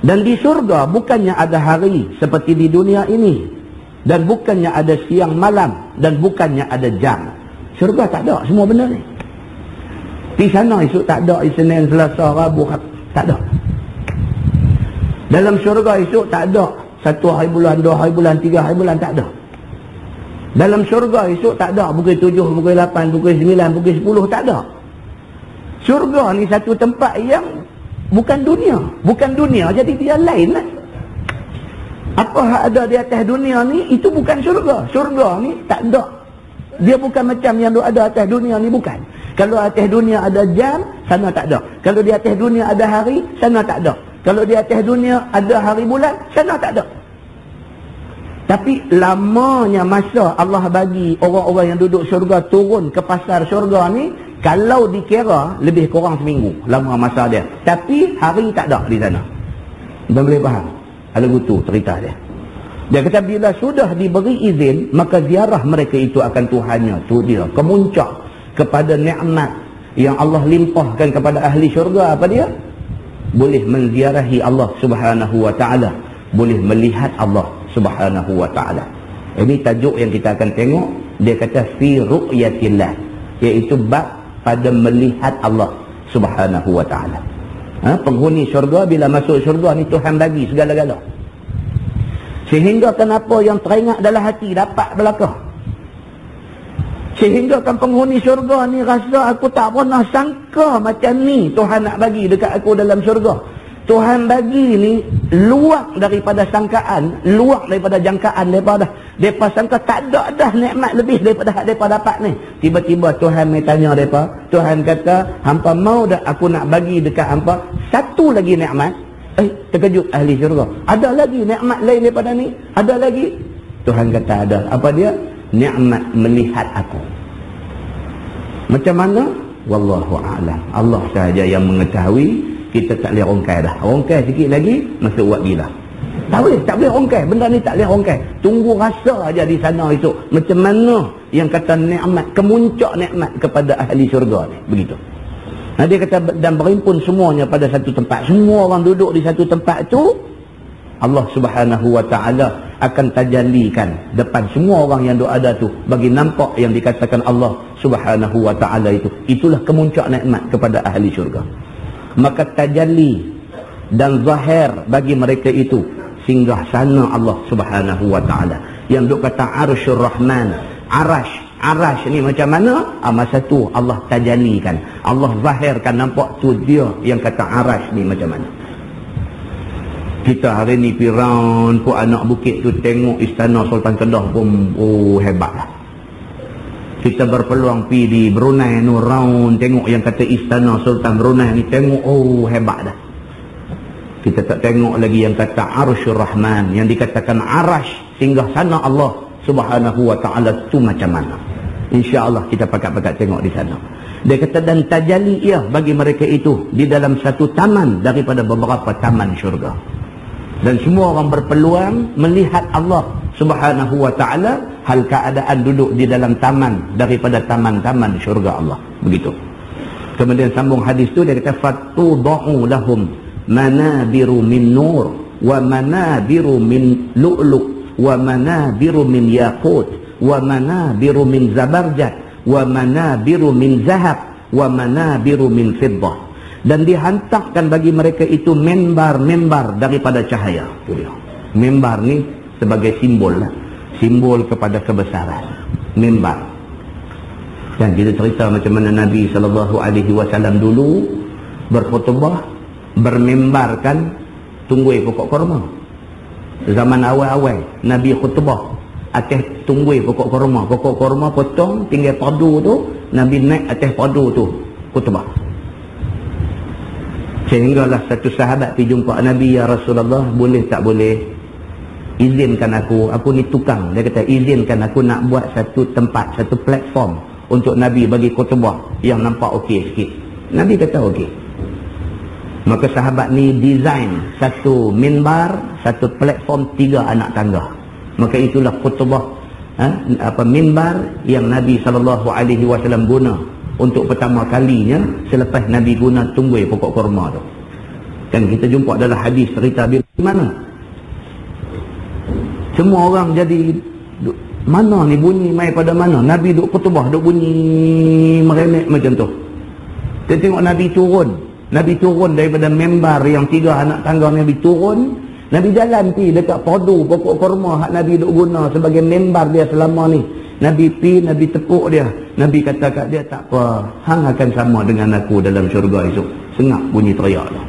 Dan di syurga bukannya ada hari seperti di dunia ini. Dan bukannya ada siang malam. Dan bukannya ada jam. Syurga tak ada semua benda ni. Di sana esok tak ada Isnin, Selasa, Rabu, tak ada. Dalam syurga esok tak ada 1 hari bulan, 2 hari bulan, 3 hari bulan, tak ada. Dalam syurga esok tak ada pukul 7, pukul 8, pukul 9, pukul 10, tak ada. Syurga ni satu tempat yang bukan dunia. Bukan dunia, jadi dia lain lah. Apa yang ada di atas dunia ni, itu bukan syurga. Syurga ni tak ada. Dia bukan macam yang ada atas dunia ni, bukan. Kalau atas dunia ada jam, sana tak ada. Kalau di atas dunia ada hari, sana tak ada. Kalau di atas dunia ada hari bulan, sana tak ada. Tapi lamanya masa Allah bagi orang-orang yang duduk syurga turun ke pasar syurga ni, kalau dikira lebih kurang seminggu lama masa dia. Tapi hari tak ada di sana. Anda boleh faham? Ada gutu cerita dia. Dia kata bila sudah diberi izin, maka ziarah mereka itu akan Tuhannya. Tu dia kemuncak kepada nikmat yang Allah limpahkan kepada ahli syurga. Apa dia? Boleh menziarahi Allah Subhanahu wa ta'ala. Boleh melihat Allah Subhanahu wa ta'ala. Ini tajuk yang kita akan tengok. Dia kata fi ru'yatillah, iaitu bab pada melihat Allah Subhanahu wa ta'ala. Penghuni syurga bila masuk syurga ni Tuhan bagi segala-gala. Sehingga kenapa yang teringat dalam hati dapat belakang. Sehingga kan penghuni syurga ni rasa aku tak pernah sangka macam ni Tuhan nak bagi dekat aku dalam syurga. Tuhan bagi ni luar daripada sangkaan, luar daripada jangkaan daripada depa sangka tak ada dah nikmat lebih daripada hak depa dapat ni. Tiba-tiba Tuhan mai tanya depa, Tuhan kata, "Hampa mau dak aku nak bagi dekat hampa satu lagi nikmat?" Terkejut ahli syurga. Ada lagi nikmat lain daripada ni? Ada lagi? Tuhan kata ada. Apa dia? Nikmat melihat aku. Macam mana? Wallahu a'lam. Allah sahaja yang mengetahui. Kita tak boleh rongkai dah. Rongkai sikit lagi, masuk buat gila. Tak boleh rongkai. Benda ni tak boleh rongkai. Tunggu rasa aja di sana itu. Macam mana yang kata nikmat, kemuncak nikmat kepada ahli syurga ni. Begitu. Nah, dia kata, dan berhimpun semuanya pada satu tempat. Semua orang duduk di satu tempat tu. Allah Subhanahu wa ta'ala akan tajallikan depan semua orang yang ada tu, bagi nampak yang dikatakan Allah Subhanahu wa ta'ala itu. Itulah kemuncak nikmat kepada ahli syurga. Maka tajalli dan zahir bagi mereka itu singgah sana Allah Subhanahu wa ta'ala. Yang duk kata Arsyur Rahman, Arash ni macam mana? Masa tu Allah tajallikan, Allah zahirkan, nampak tu dia yang kata Arash ni macam mana. Kita hari ni Firaun pun anak bukit tu tengok istana Sultan Kedah pun hebatlah. Kita berpeluang pergi di Brunei nu round tengok yang kata istana Sultan Brunei ni, tengok hebat dah. Kita tak tengok lagi yang kata Arsyur Rahman, yang dikatakan Arash, singgah sana Allah Subhanahu wa ta'ala tu macam mana. InsyaAllah kita pakat-pakat tengok di sana. Dia kata dan tajalli ia bagi mereka itu di dalam satu taman daripada beberapa taman syurga. Dan semua orang berpeluang melihat Allah Subhanahu wa ta'ala hal keadaan duduk di dalam taman daripada taman-taman syurga Allah. Begitu. Kemudian sambung hadis tu, dia kata fatudau lahum manabiru min nur wa manabiru min lu'lu' wa manabiru min yaqut wa manabiru min zabarjat wa manabiru min zahab wa manabiru min fiddah. Dan dihantarkan bagi mereka itu membar-membar daripada cahaya. Itu dia. Membar ni sebagai simbol lah. Simbol kepada kebesaran. Membar. Dan kita cerita macam mana Nabi SAW dulu berkhutbah, bermembarkan tunggui pokok korma. Zaman awal-awal Nabi khutbah atas tunggui pokok korma. Pokok korma potong tinggal padu tu, Nabi naik atas padu tu khutbah. Sehinggalah satu sahabat pergi jumpa Nabi, ya Rasulullah, boleh tak boleh izinkan aku ni tukang. Dia kata izinkan aku nak buat satu tempat, satu platform untuk Nabi bagi khutbah yang nampak okey sikit. Nabi kata okey. Maka sahabat ni design satu minbar, satu platform 3 anak tangga. Maka itulah khutbah minbar yang Nabi SAW guna untuk pertama kalinya selepas Nabi guna tunggui pokok kurma tu. Dan kita jumpa dalam hadis cerita di mana semua orang jadi mana ni bunyi mai pada mana. Nabi duk khutbah duk bunyi meremek macam tu. Kita tengok Nabi turun daripada membar yang 3 anak tangga. Nabi turun, Nabi jalan pi dekat padu pokok kurma hak Nabi duk guna sebagai membar dia selama ni. Nabi pi, Nabi tepuk dia. Nabi kata kat dia, tak apa, hang akan sama dengan aku dalam syurga esok. Sengak bunyi teriak lah.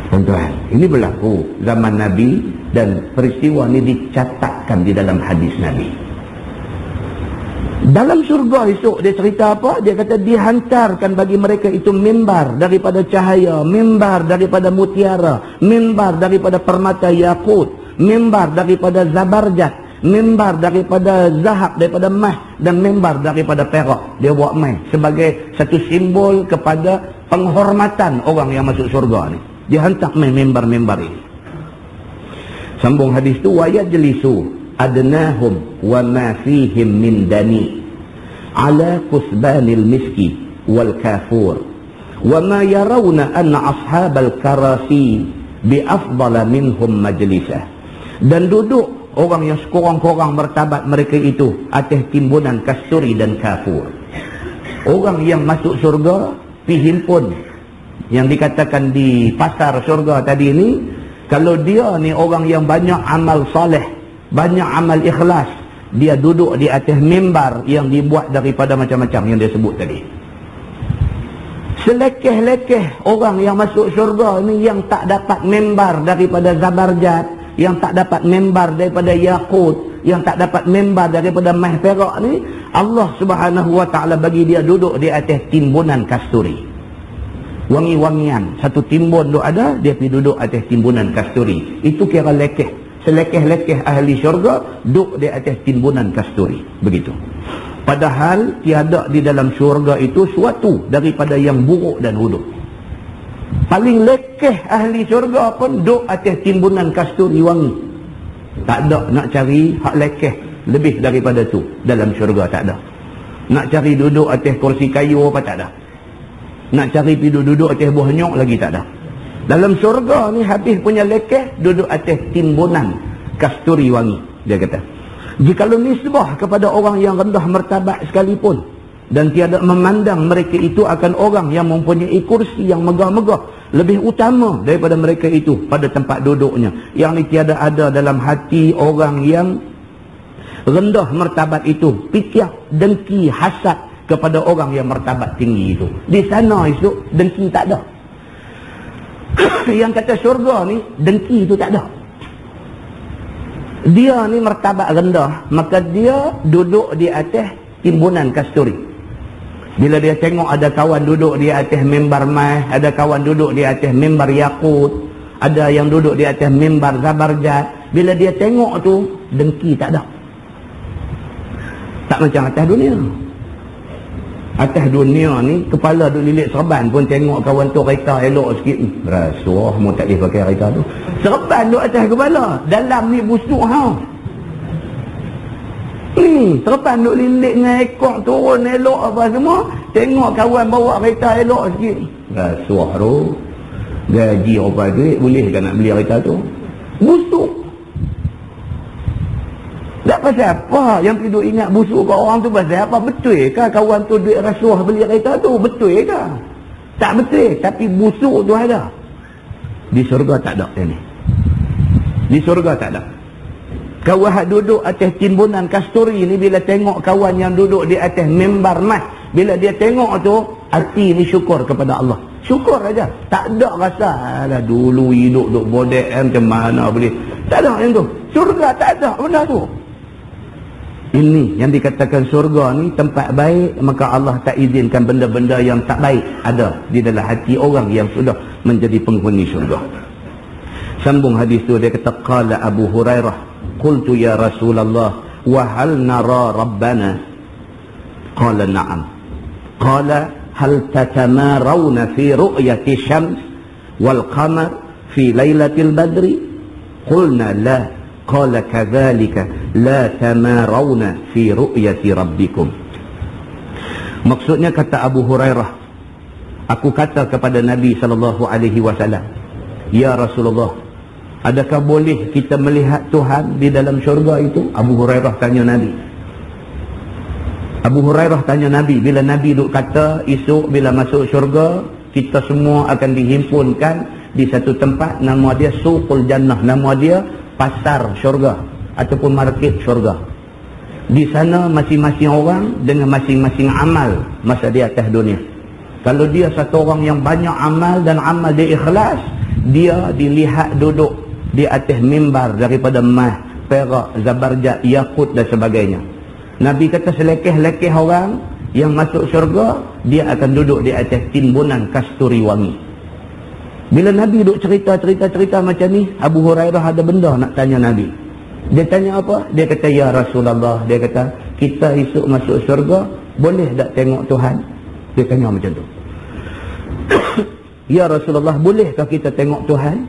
Tuan-tuan, ini berlaku zaman Nabi dan peristiwa ni dicatatkan di dalam hadis Nabi. Dalam syurga esok dia cerita apa? Dia kata dihantarkan bagi mereka itu mimbar daripada cahaya, mimbar daripada mutiara, mimbar daripada permata yakut, mimbar daripada zabarjat, mimbar daripada zahab, daripada emas, dan mimbar daripada perak. Dia buat mai sebagai satu simbol kepada penghormatan orang yang masuk syurga ni. Dia hantar mai mimbar-mimbar ini. Sambung hadis tu, wa yajlisu adnahum wa ma fihim min dani ala kusbanil miski wal kafur wa ma yarawna anna ashabal karasi bi afdala minhum majlisah. Dan duduk orang yang sekurang-kurang martabat mereka itu atas timbunan kasturi dan kafur. Orang yang masuk syurga pergi himpun yang dikatakan di pasar syurga tadi ni, kalau dia ni orang yang banyak amal soleh, banyak amal ikhlas, dia duduk di atas mimbar yang dibuat daripada macam-macam yang dia sebut tadi. Selekeh-lekeh orang yang masuk syurga ni yang tak dapat mimbar daripada zabarjat, yang tak dapat mimbar daripada yakut, yang tak dapat mimbar daripada mah perak ni, Allah Subhanahu wa ta'ala bagi dia duduk di atas timbunan kasturi. Wangi-wangian, satu timbun tu ada, dia pergi duduk atas timbunan kasturi. Itu kira lekeh. Selekeh-lekeh ahli syurga duduk di atas timbunan kasturi. Begitu. Padahal tiada di dalam syurga itu suatu daripada yang buruk dan huduk. Paling lekeh ahli syurga pun duduk atas timbunan kasturi wangi. Tak ada nak cari hak lekeh lebih daripada tu dalam syurga, tak ada. Nak cari duduk atas kursi kayu apa, tak ada. Nak cari duduk atas buah nyok lagi, tak ada. Dalam syurga ni habis punya lekeh duduk atas timbunan kasturi wangi. Dia kata, jikalau nisbah kepada orang yang rendah martabat sekalipun dan tiada memandang mereka itu akan orang yang mempunyai kursi yang megah-megah lebih utama daripada mereka itu pada tempat duduknya, yang ni tiada ada dalam hati orang yang rendah martabat itu fikir dengki hasad kepada orang yang martabat tinggi itu. Di sana itu dengki tak ada. Yang kata syurga ni dengki itu tak ada. Dia ni martabat rendah, maka dia duduk di atas timbunan kasturi. Bila dia tengok ada kawan duduk di atas mimbar mai, ada kawan duduk di atas mimbar yakut, ada yang duduk di atas mimbar zabarjat, bila dia tengok tu dengki tak ada. Tak macam atas dunia. Atas dunia ni kepala duk lilit serban pun tengok kawan tu kereta elok sikit, rasuah mu tak boleh pakai kereta tu. Serban duk atas kepala, dalam ni busuk ha. Ni serban duk lilit dengan ekor turun elok apa semua, tengok kawan bawa kereta elok sikit, rasuah tu. Gaji apa duit boleh kan nak beli kereta tu? Busuk. Tak pasal apa yang pergi duk ingat busuk kat orang tu, pasal apa? Betul ke kawan tu duit rasuah beli kereta tu? Betul ke? Tak betul, tapi busuk tu ada. Di syurga tak ada ni. Di syurga tak ada. Kawan duduk atas timbunan kasturi ni, bila tengok kawan yang duduk di atas mimbar mas, bila dia tengok tu, hati ni syukur kepada Allah. Syukur aja. Tak ada rasa alah dulu hidup duk bodek macam mana boleh. Tak ada yang tu. Syurga tak ada benda tu. Ini yang dikatakan surga ni tempat baik, maka Allah tak izinkan benda-benda yang tak baik ada di dalam hati orang yang sudah menjadi penghuni surga. Sambung hadis tu, dia kata, qala Abu Hurairah, qultu ya Rasulullah, wa hal nara rabbana? Qala na'am. Qala hal tatamarawna fi ru'yati syams wal qamar fi lailatil badri? Qulna la. Qala kadzalika la tamarawna fi ru'yati rabbikum. Maksudnya kata Abu Hurairah, aku kata kepada Nabi SAW, ya Rasulullah, adakah boleh kita melihat Tuhan di dalam syurga itu? Abu Hurairah tanya Nabi. Abu Hurairah tanya Nabi, bila Nabi duk kata esok bila masuk syurga kita semua akan dihimpunkan di satu tempat, nama dia Suqul Jannah, nama dia pasar syurga ataupun market syurga. Di sana masing-masing orang dengan masing-masing amal masa di atas dunia. Kalau dia satu orang yang banyak amal dan amal dia ikhlas, dia dilihat duduk di atas mimbar daripada emas, perak, zabarjat, yakut dan sebagainya. Nabi kata selekeh-lekeh orang yang masuk syurga, dia akan duduk di atas timbunan kasturi wangi. Bila Nabi duk cerita macam ni, Abu Hurairah ada benda nak tanya Nabi. Dia tanya apa? Dia kata, ya Rasulullah, dia kata, kita esok masuk syurga, boleh tak tengok Tuhan? Dia tanya macam tu. Ya Rasulullah, bolehkah kita tengok Tuhan?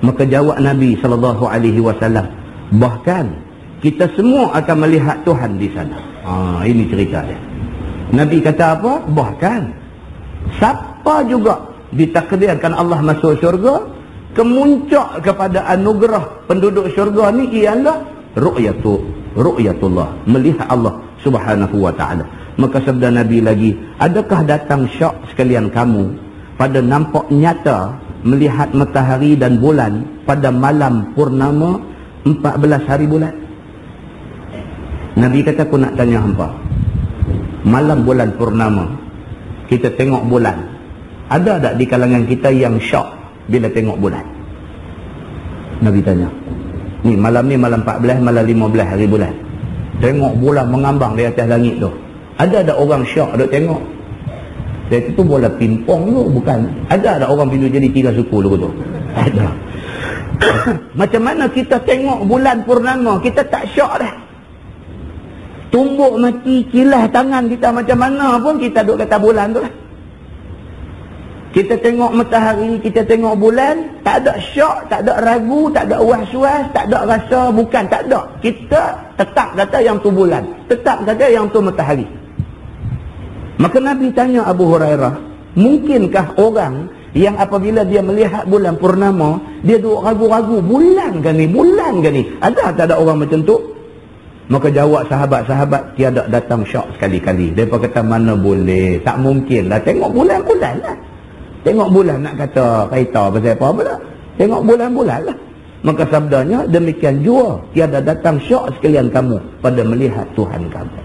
Maka jawab Nabi SAW, bahkan kita semua akan melihat Tuhan di sana. Ini cerita dia. Nabi kata apa? Bahkan siapa juga ditakdirkan Allah masuk syurga, kemuncak kepada anugerah penduduk syurga ni ialah ru'yatullah, melihat Allah Subhanahu wa ta'ala. Maka sabda Nabi lagi, adakah datang syak sekalian kamu pada nampak nyata melihat matahari dan bulan pada malam purnama 14 hari bulan? Nabi kata, aku nak tanya hampa, malam bulan purnama kita tengok bulan, ada tak di kalangan kita yang syok bila tengok bulan? Nabi tanya. Ni malam 14, malam 15 hari bulan. Tengok bulan mengambang di atas langit tu. Ada tak orang syok duk tengok? Dia tu bola pingpong tu, bukan. Ada tak orang pindu jadi 3 suku tu? Ada. Macam mana kita tengok bulan purnama, kita tak syok dah. Tumbuk mati, kilah tangan kita macam mana pun kita duk kata bulan tu lah. Kita tengok matahari, kita tengok bulan, tak ada syok, tak ada ragu, tak ada was-was, tak ada rasa, bukan, tak ada. Kita tetap kata yang tu bulan, tetap kata yang tu matahari. Maka Nabi tanya Abu Hurairah, mungkinkah orang Yang apabila dia melihat bulan purnama, dia duk ragu-ragu, bulan ke ni? Ada tak ada orang macam tu? Maka jawab sahabat-sahabat, tiada datang syak sekali-kali. Mereka kata, mana boleh, tak mungkin lah. Tengok bulan-bulan lah. Tengok bulan nak kata kaitan pasal apa pula? Tengok bulan-bulan lah. Maka sabdanya, demikian jua, tiada datang syak sekalian kamu pada melihat Tuhan kamu.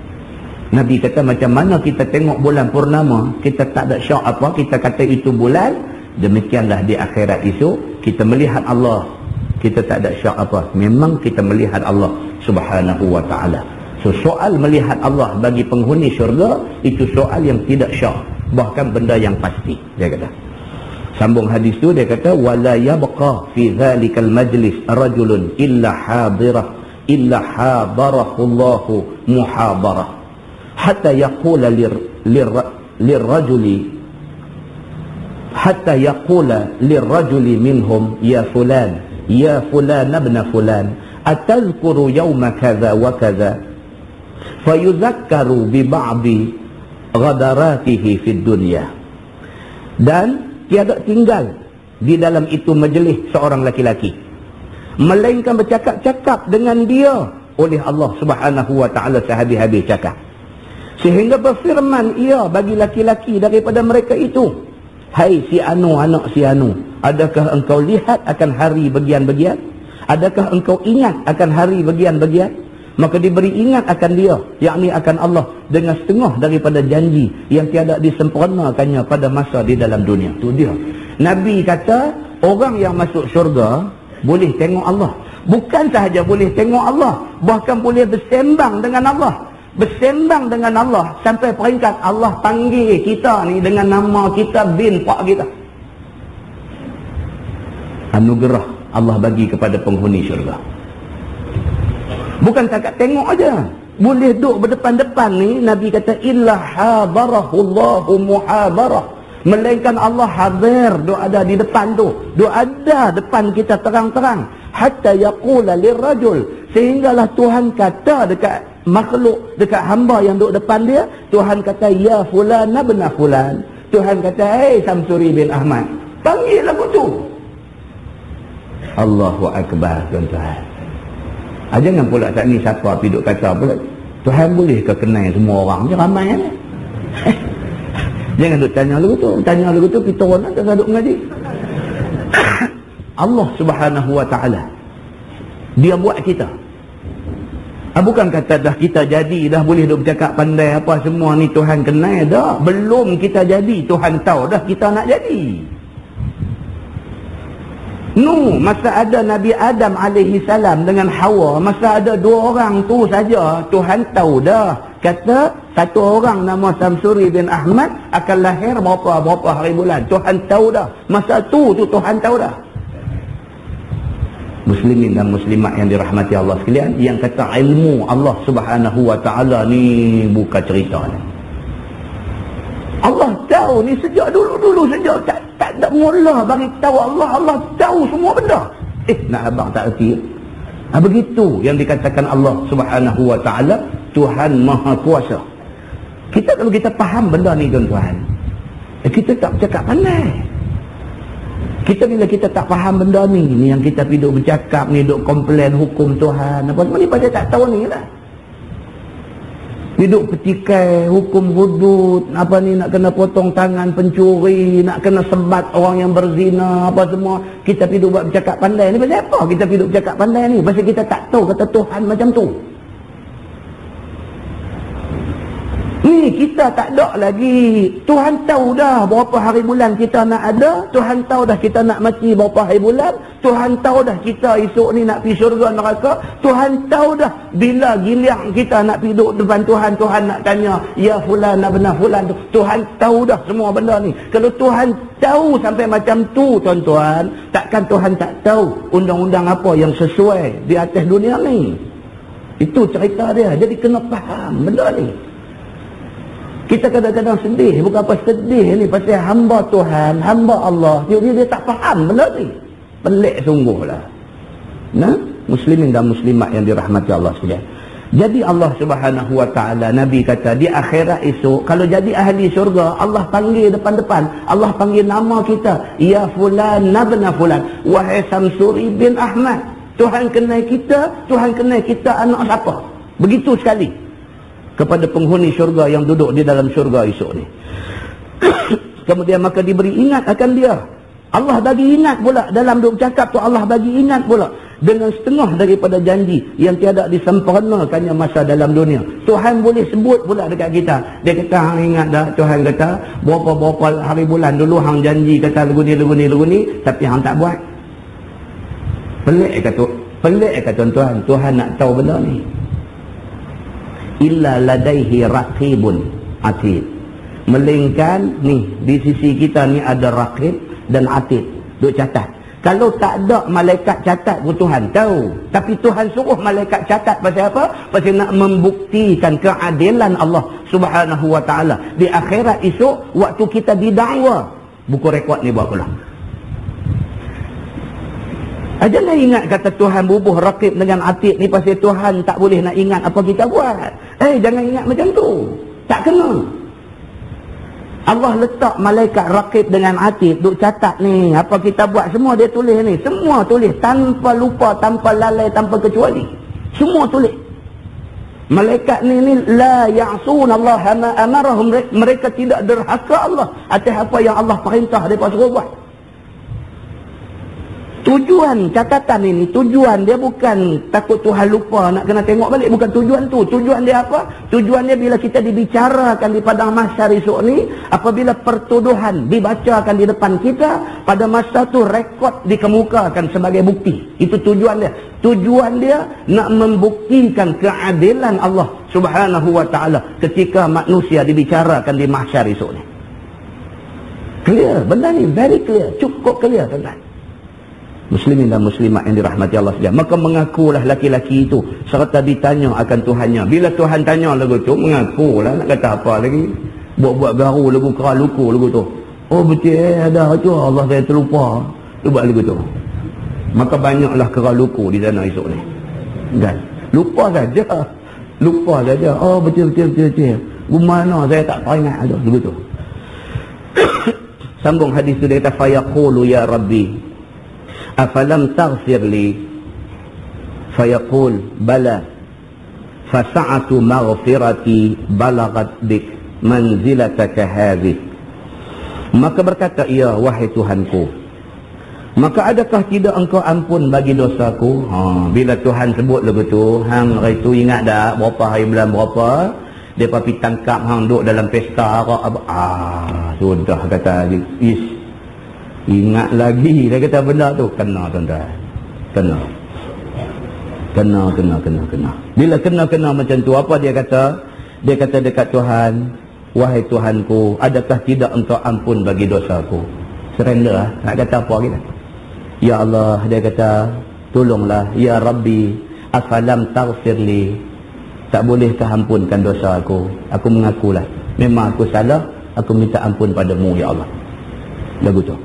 Nabi kata, macam mana kita tengok bulan purnama, kita tak ada syak apa, kita kata itu bulan. Demikianlah di akhirat esok, kita melihat Allah, kita tak ada syak apa, memang kita melihat Allah subhanahu wa ta'ala. So soal melihat Allah bagi penghuni syurga, itu soal yang tidak syak, bahkan benda yang pasti. Dia kata, sambung hadis tu, dia kata, wala yabqa fi dhalikal majlis rajulun illa hadarahu Allahu muhadarah hatta yaqula lirrajuli hatta yaqula lirrajuli minhum ya fulan ibn fulan atadhkuru yawma kadha wa kadha fayudhakkaru bi ba'di ghadaratihi fid dunya. Dan tiada tinggal di dalam itu majlis seorang laki-laki, melainkan bercakap-cakap dengan dia oleh Allah subhanahu wa ta'ala sehabis-habis cakap, sehingga berfirman ia bagi laki-laki daripada mereka itu, hai si anu, anak si anu, adakah engkau lihat akan hari bagian-bagian? Adakah engkau ingat akan hari bagian-bagian? Maka diberi ingat akan dia, yakni akan Allah, dengan setengah daripada janji yang tiada disempurnakannya pada masa di dalam dunia. Itu dia. Nabi kata, orang yang masuk syurga boleh tengok Allah. Bukan sahaja boleh tengok Allah, bahkan boleh bersembang dengan Allah. Bersembang dengan Allah sampai peringkat Allah panggil kita ni dengan nama kita, bin pak kita. Anugerah Allah bagi kepada penghuni syurga. Bukan takat tengok aja, boleh duduk berdepan-depan ni. Nabi kata, illa hadarahullahu muhadarah, melainkan Allah hadir, duk ada di depan tu, duk ada depan kita terang-terang. Hatta yaqula lirrajul, sehinggalah Tuhan kata dekat makhluk, dekat hamba yang duduk depan dia, Tuhan kata, ya fulan ibn fulan. Tuhan kata, hey Samsuri bin Ahmad, panggil aku tu. Allahu akbar, tuan-tuan. Jangan pula tak ni siapa pergi duk kata pula, Tuhan boleh ke kenal semua orang? Dia ramai kan? Jangan duk tanya lagu tu, kita orang tak duk mengaji. Allah subhanahu wa ta'ala, dia buat kita. Bukan kata dah kita jadi, dah boleh duk bercakap pandai apa semua ni Tuhan kenal dah. Belum kita jadi, Tuhan tahu dah kita nak jadi. Masa ada Nabi Adam alaihi salam dengan Hawa, masa ada dua orang tu saja, Tuhan tahu dah. Kata satu orang nama Samsuri bin Ahmad akan lahir berapa hari bulan. Tuhan tahu dah. Masa tu Tuhan tahu dah. Muslimin dan muslimat yang dirahmati Allah sekalian, yang kata ilmu Allah subhanahu wa ta'ala ni bukan cerita ni. Allah tahu ni sejak dulu sejak tak ada mula bagi tahu Allah tahu semua benda. Nak abang tak erti. Begitu yang dikatakan Allah subhanahu wa ta'ala, Tuhan Maha Kuasa. Kalau kita faham benda ni tuan-tuan, kita tak bercakap pandai. Bila kita tak faham benda ni yang kita pergi duk bercakap ni, duk komplain hukum Tuhan apa semua ni, pasal tak tahu ni lah. Hidup petikai, hukum hudud, apa ni, nak kena potong tangan pencuri, nak kena sebat orang yang berzina, apa semua. Kita hidup buat bercakap pandai ni. Pasal apa kita hidup bercakap pandai ni? Pasal kita tak tahu kata Tuhan macam tu. Ni kita tak ada lagi. Tuhan tahu dah berapa hari bulan kita nak ada. Tuhan tahu dah kita nak mati berapa hari bulan. Tuhan tahu dah kita esok ni nak pergi syurga neraka. Tuhan tahu dah bila giliang kita nak pergi duduk depan Tuhan, Tuhan nak tanya, ya fulan ibn fulan. Tuhan tahu dah semua benda ni. Kalau Tuhan tahu sampai macam tu tuan-tuan, takkan Tuhan tak tahu undang-undang apa yang sesuai di atas dunia ni. Itu cerita dia. Jadi kena faham benda ni. Kita kadang-kadang sedih, bukan apa sedih ni, pasal hamba Tuhan, hamba Allah, dia tak faham benda ni. Pelik sungguh lah. Muslimin dan muslimat yang dirahmati Allah sekalian. Jadi Allah Subhanahu wa ta'ala, Nabi kata di akhirat esok kalau jadi ahli syurga, Allah panggil depan-depan, Allah panggil nama kita, ya fulan nabna fulan, wahai Samsuri bin Ahmad. Tuhan kenal kita, Tuhan kenal kita anak siapa. Begitu sekali kepada penghuni syurga yang duduk di dalam syurga esok ni. Kemudian maka diberi ingat akan dia. Allah bagi ingat pula dalam duk cakap tu, Allah bagi ingat pula dengan setengah daripada janji yang tiada disempurnakannya masa dalam dunia. Tuhan boleh sebut pula dekat kita. Dia kata, hang ingat dah, Tuhan kata berapa-berapa hari bulan dulu hang janji kata lagu ni, tapi hang tak buat. Pelik kata tuan-tuan. Tuhan nak tahu benda ni. Illa ladaihi raqibun atid. Melainkan ni di sisi kita ni ada raqib dan atid, duk catat. Kalau tak ada malaikat catat pun Tuhan tahu. Tapi Tuhan suruh malaikat catat pasal apa? Pasal nak membuktikan keadilan Allah Subhanahu wa ta'ala. Di akhirat esok, waktu kita didakwa, buku rekod ni buat pula. Jangan ingat kata Tuhan bubuh raqib dengan atid ni pasal Tuhan tak boleh nak ingat apa kita buat. Jangan ingat macam tu. Tak kena. Allah letak malaikat raqib dengan atid duk catat ni apa kita buat, semua dia tulis ni, semua tulis tanpa lupa, tanpa lalai, tanpa kecuali, semua tulis. Malaikat ni la ya'sun Allah ma amarahum, mereka tidak derhaka Allah atas apa yang Allah perintah mereka suruh buat. Tujuan catatan ini, tujuan dia bukan takut Tuhan lupa nak kena tengok balik, bukan tujuan tu. Tujuan dia apa? Tujuan dia bila kita dibicarakan di padang mahsyar esok ni, apabila pertuduhan dibacakan di depan kita, pada masa tu rekod dikemukakan sebagai bukti. Itu tujuan dia. Tujuan dia nak membuktikan keadilan Allah Subhanahu wa ta'ala ketika manusia dibicarakan di mahsyar esok ni. Clear, benda ni very clear, cukup clear tuan-tuan. Muslimin dan muslimat yang dirahmati Allah sekalian. Maka mengakulah laki-laki itu serta ditanya akan Tuhannya. Bila Tuhan tanya lagu tu, mengakulah, nak kata apa lagi? Buat-buat garu lagu keraluku lagu tu. Oh betul ada tu, Allah saya terlupa. Tu buat lagu tu. Maka banyaklah keraluku di sana esok ni. Kan? Lupa saja. Oh betul. Gimana saya tak peringat tu lagu tu. Sambung hadis tu dia kata fayaqulu ya Rabbi afalam taghfir li, fayaqul bala fasa'atu maghfirati balagat bik manzilataka hadhih. Maka berkata ia, wahai Tuhanku, maka adakah tidak engkau ampun bagi dosaku? Bila Tuhan sebut lagu tu, hang hari tu ingat dah berapa hari bulan berapa depa pi tangkap hang duk dalam pesta arak. Sudah kata ingat lagi dia kata benda tu. Kena tuan-tuan, kena. Bila kena macam tu, apa dia kata? Dia kata dekat Tuhan, wahai Tuhanku, adakah tidak engkau ampun bagi dosaku? Surrender lah, nak kata apa lagi? Ya Allah, dia kata tolonglah. Ya Rabbi afalam taghfirli, tak bolehkah ampunkan dosa aku? Aku mengakulah memang aku salah, aku minta ampun padamu ya Allah. Lagu tu.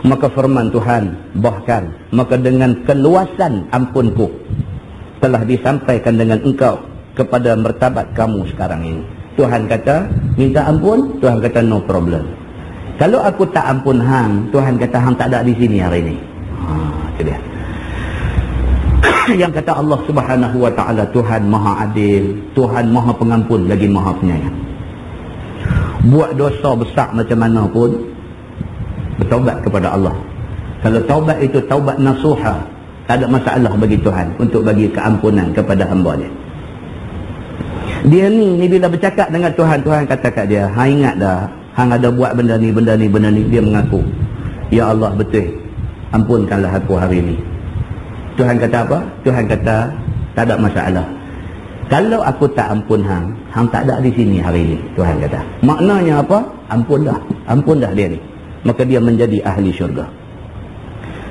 Maka firman Tuhan, bahkan maka dengan keluasan ampunku telah disampaikan dengan engkau kepada martabat kamu sekarang ini. Tuhan kata minta ampun, Tuhan kata no problem. Kalau aku tak ampun hang, Tuhan kata hang tak ada di sini hari ini. Itu dia. Yang kata Allah Subhanahu wa ta'ala, Tuhan maha adil, Tuhan maha pengampun lagi maha penyayang. Buat dosa besar macam mana pun, bertaubat kepada Allah. Kalau taubat itu taubat nasuha, tak ada masalah bagi Tuhan untuk bagi keampunan kepada hamba dia. Dia ni bila bercakap dengan Tuhan, Tuhan kata kat dia, hang ingat dah hang ada buat benda ni. Dia mengaku, ya Allah betul, ampunkanlah aku hari ini. Tuhan kata apa? Tuhan kata tak ada masalah. Kalau aku tak ampun hang tak ada di sini hari ini. Tuhan kata maknanya apa? Ampun dah dia ni, maka dia menjadi ahli syurga.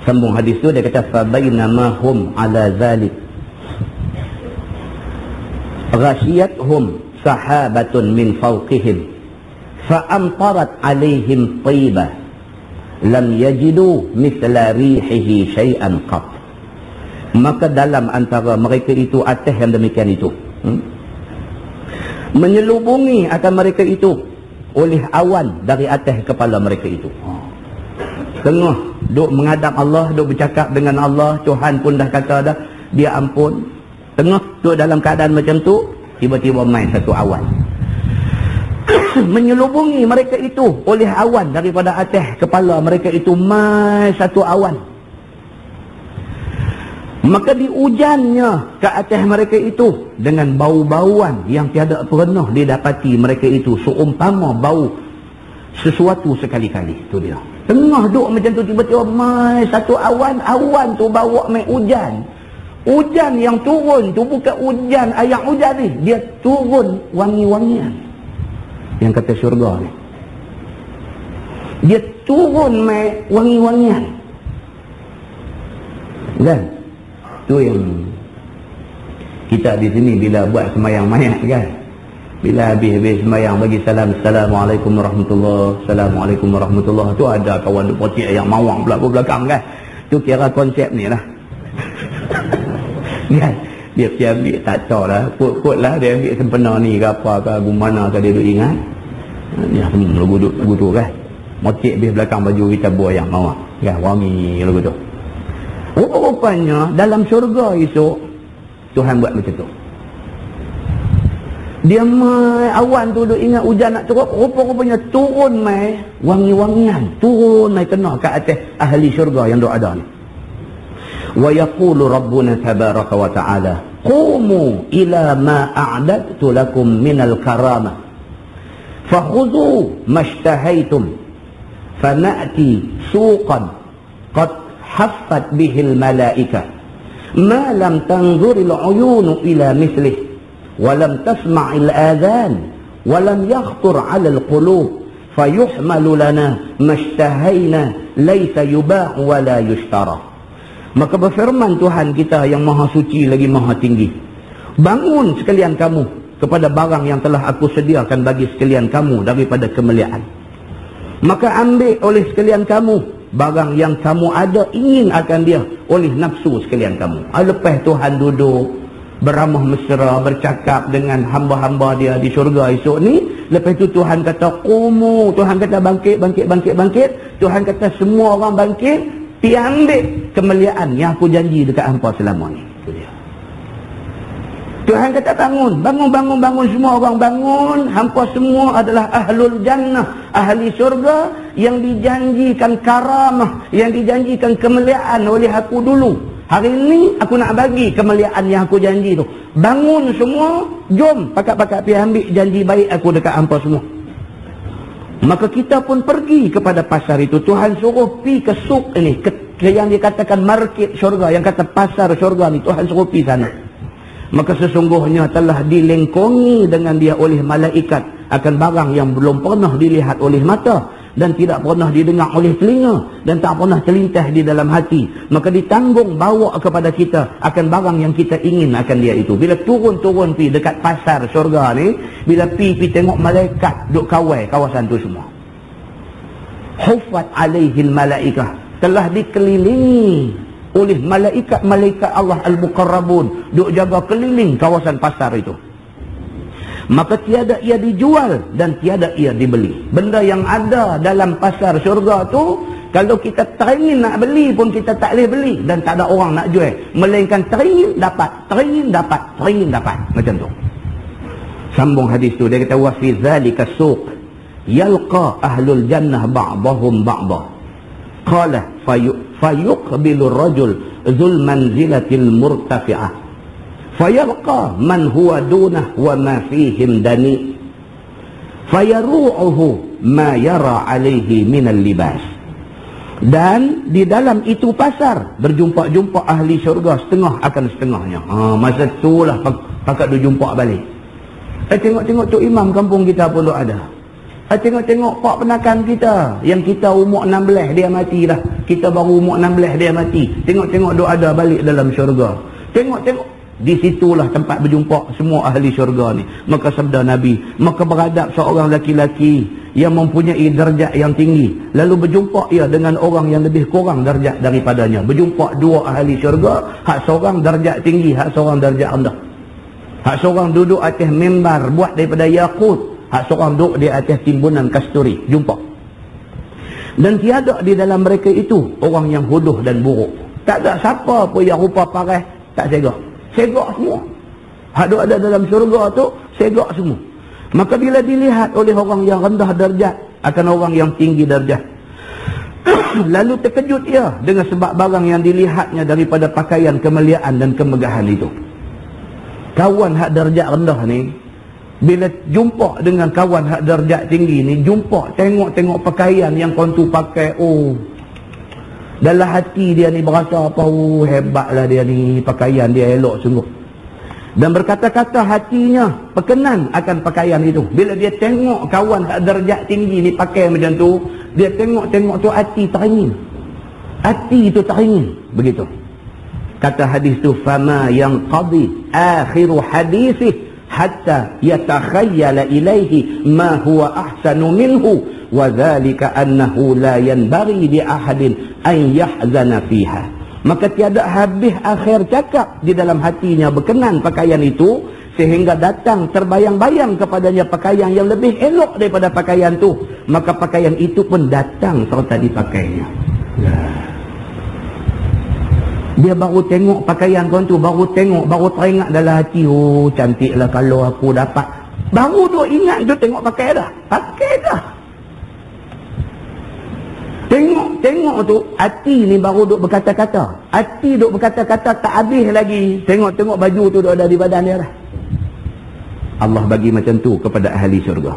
Sambung hadis tu dia kata fa bainama hum ala zalik ghashiyatuhum sahabatun min fawqihim fa amtarat alaihim tayyibah lam yajidu mithla rihihi syai'an qat. Maka dalam antara mereka itu, atas yang demikian itu, Menyelubungi akan mereka itu oleh awan dari atas kepala mereka itu. Tengah duk menghadap Allah, duk bercakap dengan Allah, Tuhan pun dah kata dah dia ampun. Tengah duk dalam keadaan macam tu, tiba-tiba main satu awan. Menyelubungi mereka itu oleh awan daripada atas kepala mereka itu, main satu awan. Maka diujannya ke atas mereka itu dengan bau-bauan yang tiada pernah didapati mereka itu, seumpama bau sesuatu sekali-kali. Itu dia. Tengah duk macam tu, tiba-tiba mai satu awan. Awan tu bawa mai hujan. Hujan yang turun tu bukan hujan ayat hujan ni, dia turun wangi-wangian. Yang kata syurga ni, dia turun mai wangi-wangian. Kan? Tu yang kita di sini bila buat sembahyang mayat kan, bila habis sembahyang bagi salam, Assalamualaikum warahmatullahi, Assalamualaikum warahmatullahi, tu ada kawan duk potik yang mawang pula belakang kan. Tu kira konsep ni lah. Kan? Dia pergi ambil, tak tahu lah, kot lah dia ambil sempena ni ke apa ke, gumana ke, dia duk ingat. Dia semua lagu tu kan. Motik habis belakang baju kita buah yang mawang kan, wangi lagu tu. Rupanya dalam syurga esok Tuhan buat macam tu. Dia mai awan tu duk ingat hujan nak turun, rupa-rupanya turun mai wangi-wangian, turun mai kena ke atas ahli syurga yang duk ada ni. Wa yaqulu rabbuna tabaraka wa ta'ala, qumu ila ma a'dadtu lakum minal karamah fakhudhu mashtahaitum fana'ti suqan qad haffat bihil malaika ma lam tanzuril uyunu ila mislih wa lam tasma'il adhan wa lam yakhtur 'ala alqulub fayuhmalu lana mashtahayna laysa yuba'u wa la yushtara. Maka berfirman Tuhan kita yang maha suci lagi maha tinggi, bangun sekalian kamu kepada barang yang telah aku sediakan bagi sekalian kamu daripada kemuliaan. Maka ambil oleh sekalian kamu barang yang kamu ada ingin akan dia oleh nafsu sekalian kamu. Lepas Tuhan duduk beramah mesra bercakap dengan hamba-hamba dia di syurga esok ni, lepas tu Tuhan kata qumu, Tuhan kata bangkit. Tuhan kata semua orang bangkit, pi ambil kemuliaan yang aku janji dekat hangpa selama ni. Itu dia. Tuhan kata bangun semua orang bangun. Hampa semua adalah ahlul jannah, ahli syurga yang dijanjikan karamah, yang dijanjikan kemuliaan oleh aku dulu. Hari ini aku nak bagi kemuliaan yang aku janji tu. Bangun semua, jom pakat-pakat pergi ambil janji baik aku dekat hampa semua. Maka kita pun pergi kepada pasar itu. Tuhan suruh pergi ke suk ini, ke yang dikatakan market syurga, yang kata pasar syurga ni, Tuhan suruh pergi sana. Maka sesungguhnya telah dilengkongi dengan dia oleh malaikat akan barang yang belum pernah dilihat oleh mata dan tidak pernah didengar oleh telinga dan tak pernah terlintas di dalam hati. Maka ditanggung bawa kepada kita akan barang yang kita ingin akan dia itu. Bila turun-turun pi dekat pasar syurga ni, bila pi tengok malaikat duk kawal kawasan tu semua. Hufat alaihil malaikah, telah dikelilingi oleh malaikat-malaikat Allah al-muqarrabun, duk jaga keliling kawasan pasar itu. Maka tiada ia dijual dan tiada ia dibeli. Benda yang ada dalam pasar syurga tu, kalau kita teringin nak beli pun kita tak boleh beli dan tak ada orang nak jual, melainkan teringin dapat, macam tu. Sambung hadis tu, dia kata wa fi dzalika suq yalqa ahlul jannah ba'dahum ba'dha. Qala fayuqbilu ar-rajul dzul manzilatil murtafi'ah fayalqa man huwa dunah wa ma fihim dani fayaru'uhu ma yara alaihi minal libas. Dan di dalam itu pasar berjumpa-jumpa ahli syurga setengah akan setengahnya. Masa itulah pakat dia jumpa balik. Tengok-tengok Tok Imam kampung kita pun ada. Tengok-tengok pak penakan kita yang kita umur 16 dia mati dah. Kita baru umur 16 dia mati. Tengok-tengok dia ada balik dalam syurga. Tengok-tengok, di situlah tempat berjumpa semua ahli syurga ni. Maka sabda Nabi, maka beradab seorang laki-laki yang mempunyai darjat yang tinggi, lalu berjumpa ia dengan orang yang lebih kurang darjat daripadanya. Berjumpa dua ahli syurga, hak seorang darjat tinggi, hak seorang darjat rendah. Hak seorang duduk atas mimbar buat daripada yakut. Hak seorang duduk di atas timbunan kasturi. Jumpa. Dan tiada di dalam mereka itu orang yang hodoh dan buruk. Tak ada siapa pun yang rupa paras tak segak. Segak semua. Hak duk ada dalam syurga tu segak semua. Maka bila dilihat oleh orang yang rendah darjat akan orang yang tinggi darjat, lalu terkejut ia dengan sebab barang yang dilihatnya daripada pakaian kemuliaan dan kemegahan itu. Kawan hak darjat rendah ni, bila jumpa dengan kawan hak darjat tinggi ni, jumpa, tengok pakaian yang kau tu pakai, oh, dalam hati dia ni berasa apa, oh, hebatlah dia ni, pakaian dia elok sungguh. Dan berkata-kata hatinya berkenan akan pakaian itu. Bila dia tengok kawan hak darjat tinggi ni pakai macam tu, dia tengok tu hati teringin. Hati itu teringin. Begitu. Kata hadis tu, fama yang qadi akhiru hadisih hatta yatakhayyala ilaihi ma huwa ahsanu minhu wa dhalika annahu la yanbaghi li ahadin an yahzana fiha. Maka tiada habis akhir cakap di dalam hatinya berkenan pakaian itu, sehingga datang terbayang-bayang kepadanya pakaian yang lebih elok daripada pakaian tu. Maka pakaian itu pun datang serta dipakainya. Dia baru tengok pakaian kau tu, baru teringat dalam hati, oh cantiklah kalau aku dapat. Baru tu ingat tu tengok pakai dah. Tengok tu, hati ni baru duk berkata-kata. Hati duk berkata-kata tak habis lagi. Tengok baju tu duk ada di badan dia dah. Allah bagi macam tu kepada ahli syurga.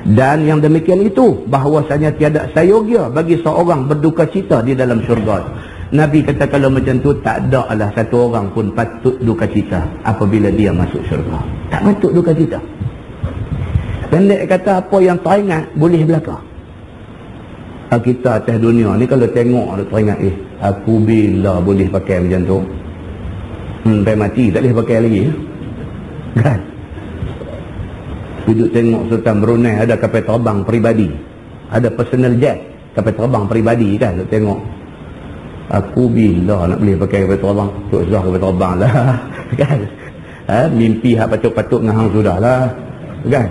Dan yang demikian itu, bahawasanya tiada sayogia bagi seorang berduka cita di dalam syurga. Nabi kata kalau macam tu, tak ada lah satu orang pun patut duka cita apabila dia masuk syurga. Tak patut duka cita. Pendek kata, apa yang teringat boleh belaka. Kita atas dunia ni kalau tengok ada teringat, aku bila boleh pakai macam tu, sampai mati tak boleh pakai lagi, kan? Duduk tengok Sultan Brunei ada kapal terbang peribadi, ada personal jet, kapal terbang peribadi, kan? Duduk tengok, aku bila nak boleh pakai kapal terbang? Tuk Zah kapal terbang lah, kan? Mimpi hak patut-patut ngahang sudah lah, kan?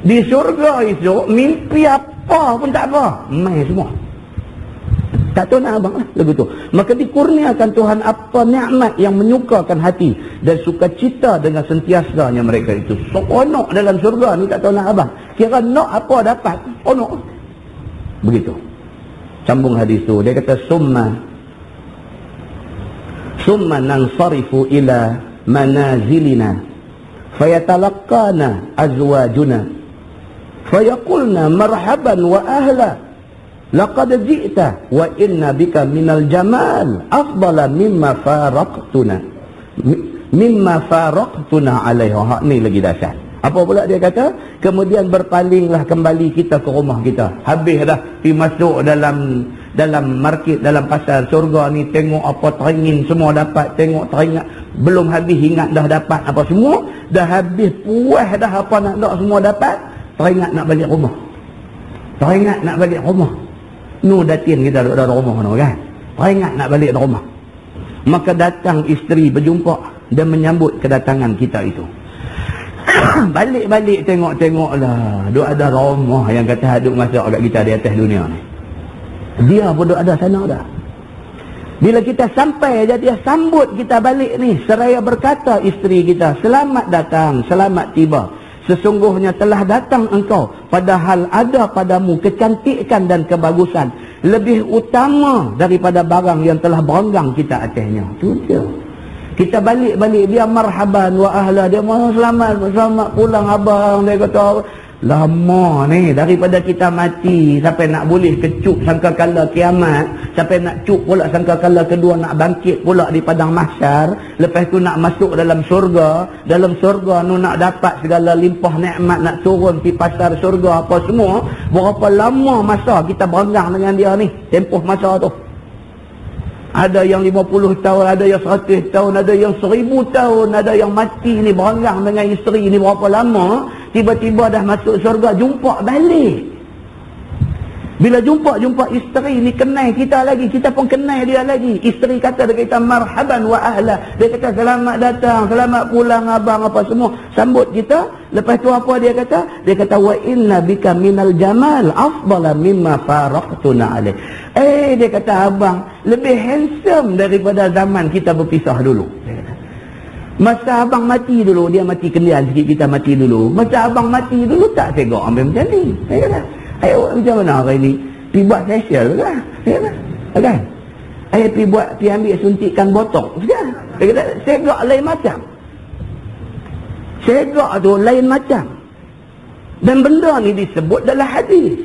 Di syurga itu mimpi apa pun tak apa, main semua. Tak tahu nak abang lah lagu tu. Maka dikurniakan Tuhan apa nikmat yang menyukakan hati dan sukacita dengan sentiasanya mereka itu. Seronok dalam syurga ni, tak tahu nak abang. Kira nak apa dapat, seronok. Begitu. Sambung hadis tu, dia kata summa nansarifu ila manazilina fayatalaqqana azwajuna fayaqulna marhaban wa ahla laqad ji'ta wa inna bika minal jamal afdala mimma faraqtuna alaiha. Ni lagi dahsyat. Apa pula dia kata? Kemudian berpalinglah kembali kita ke rumah kita. Habis dah pergi masuk dalam market, dalam pasar surga ni, tengok apa teringin semua dapat, tengok teringat, belum habis ingat dah dapat apa semua, dah habis puas dah apa nak semua dapat, teringat nak balik rumah. Nu datin kita duduk dalam rumah mana, kan? Teringat nak balik rumah. Maka datang isteri berjumpa dan menyambut kedatangan kita itu. Balik-balik tengok lah, duk ada rumah yang kata duk masuk kat kita di atas dunia ni. Dia pun duk ada sana dah. Bila kita sampai aja, dia sambut kita balik ni, seraya berkata isteri kita, selamat datang, selamat tiba. Sesungguhnya telah datang engkau padahal ada padamu kecantikan dan kebagusan lebih utama daripada barang yang telah berenggang kita atasnya. Tu dia. Kita balik-balik, dia marhaban wa ahla, dia selamat pulang abang. Dia kata lama ni daripada kita mati sampai nak boleh kecup sangkakala kiamat, sampai nak cup pula sangkakala kedua nak bangkit pula di padang mahsyar, lepas tu nak masuk dalam syurga nu nak dapat segala limpah nikmat, nak turun di pasar syurga apa semua. Berapa lama masa kita berenggang dengan dia ni, tempoh masa tu. Ada yang 50 tahun, ada yang 100 tahun, ada yang 1000 tahun, ada yang mati ni berenggang dengan isteri ni berapa lama, tiba-tiba dah masuk syurga, jumpa balik. Bila jumpa isteri ni kenal kita lagi, kita pun kenal dia lagi. Isteri kata, dia kata marhaban wa ahla. Dia kata selamat datang, selamat pulang abang apa semua. Sambut kita. Lepas tu apa dia kata? Dia kata wa inna bika minal jamal afdala mimma faraqtuna alaih. Dia kata abang lebih handsome daripada zaman kita berpisah dulu. Dia kata, masa abang mati dulu, dia mati kendian sikit, kita mati dulu. Masa abang mati dulu tak segak ambil macam ni. Dia kata, macam mana hari ni? Pergi buat facial kan? Kan? Pergi ambil suntikan botok kan? Dia kata, segak lain macam. Segak tu lain macam. Dan benda ni disebut dalam hadis.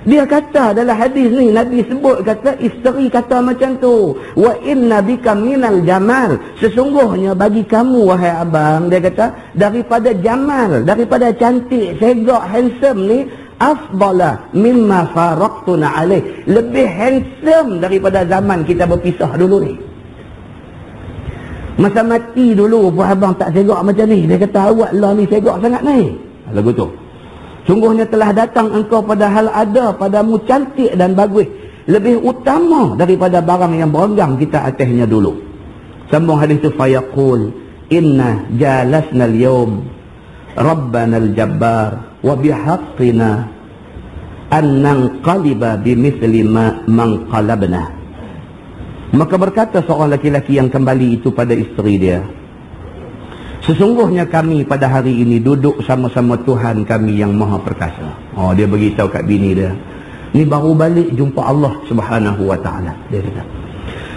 Dia kata dalam hadis ni, Nabi sebut, kata isteri kata macam tu, wa inna bika minal jamal, sesungguhnya bagi kamu wahai abang, dia kata daripada jamal, daripada cantik, segak, handsome ni, afdala mimma faraqtuna alaih, lebih handsome daripada zaman kita berpisah dulu ni. Masa mati dulu pun abang tak segak macam ni. Dia kata awak lah ni segak sangat ni. Lagu tu, sungguhnya telah datang engkau padahal ada padamu cantik dan bagus, lebih utama daripada barang yang berenggang kita atasnya dulu. Sambung hadis tu, fayaqul inna jalasna al-yawm rabbana al-jabbar wa bihaqqina an nanqaliba bimithli ma manqalabna. Maka berkata seorang laki-laki yang kembali itu pada isteri dia, sesungguhnya kami pada hari ini duduk sama-sama Tuhan kami yang maha perkasa. Dia beritahu kat bini dia, ni baru balik jumpa Allah Subhanahu wa ta'ala. Dia kata,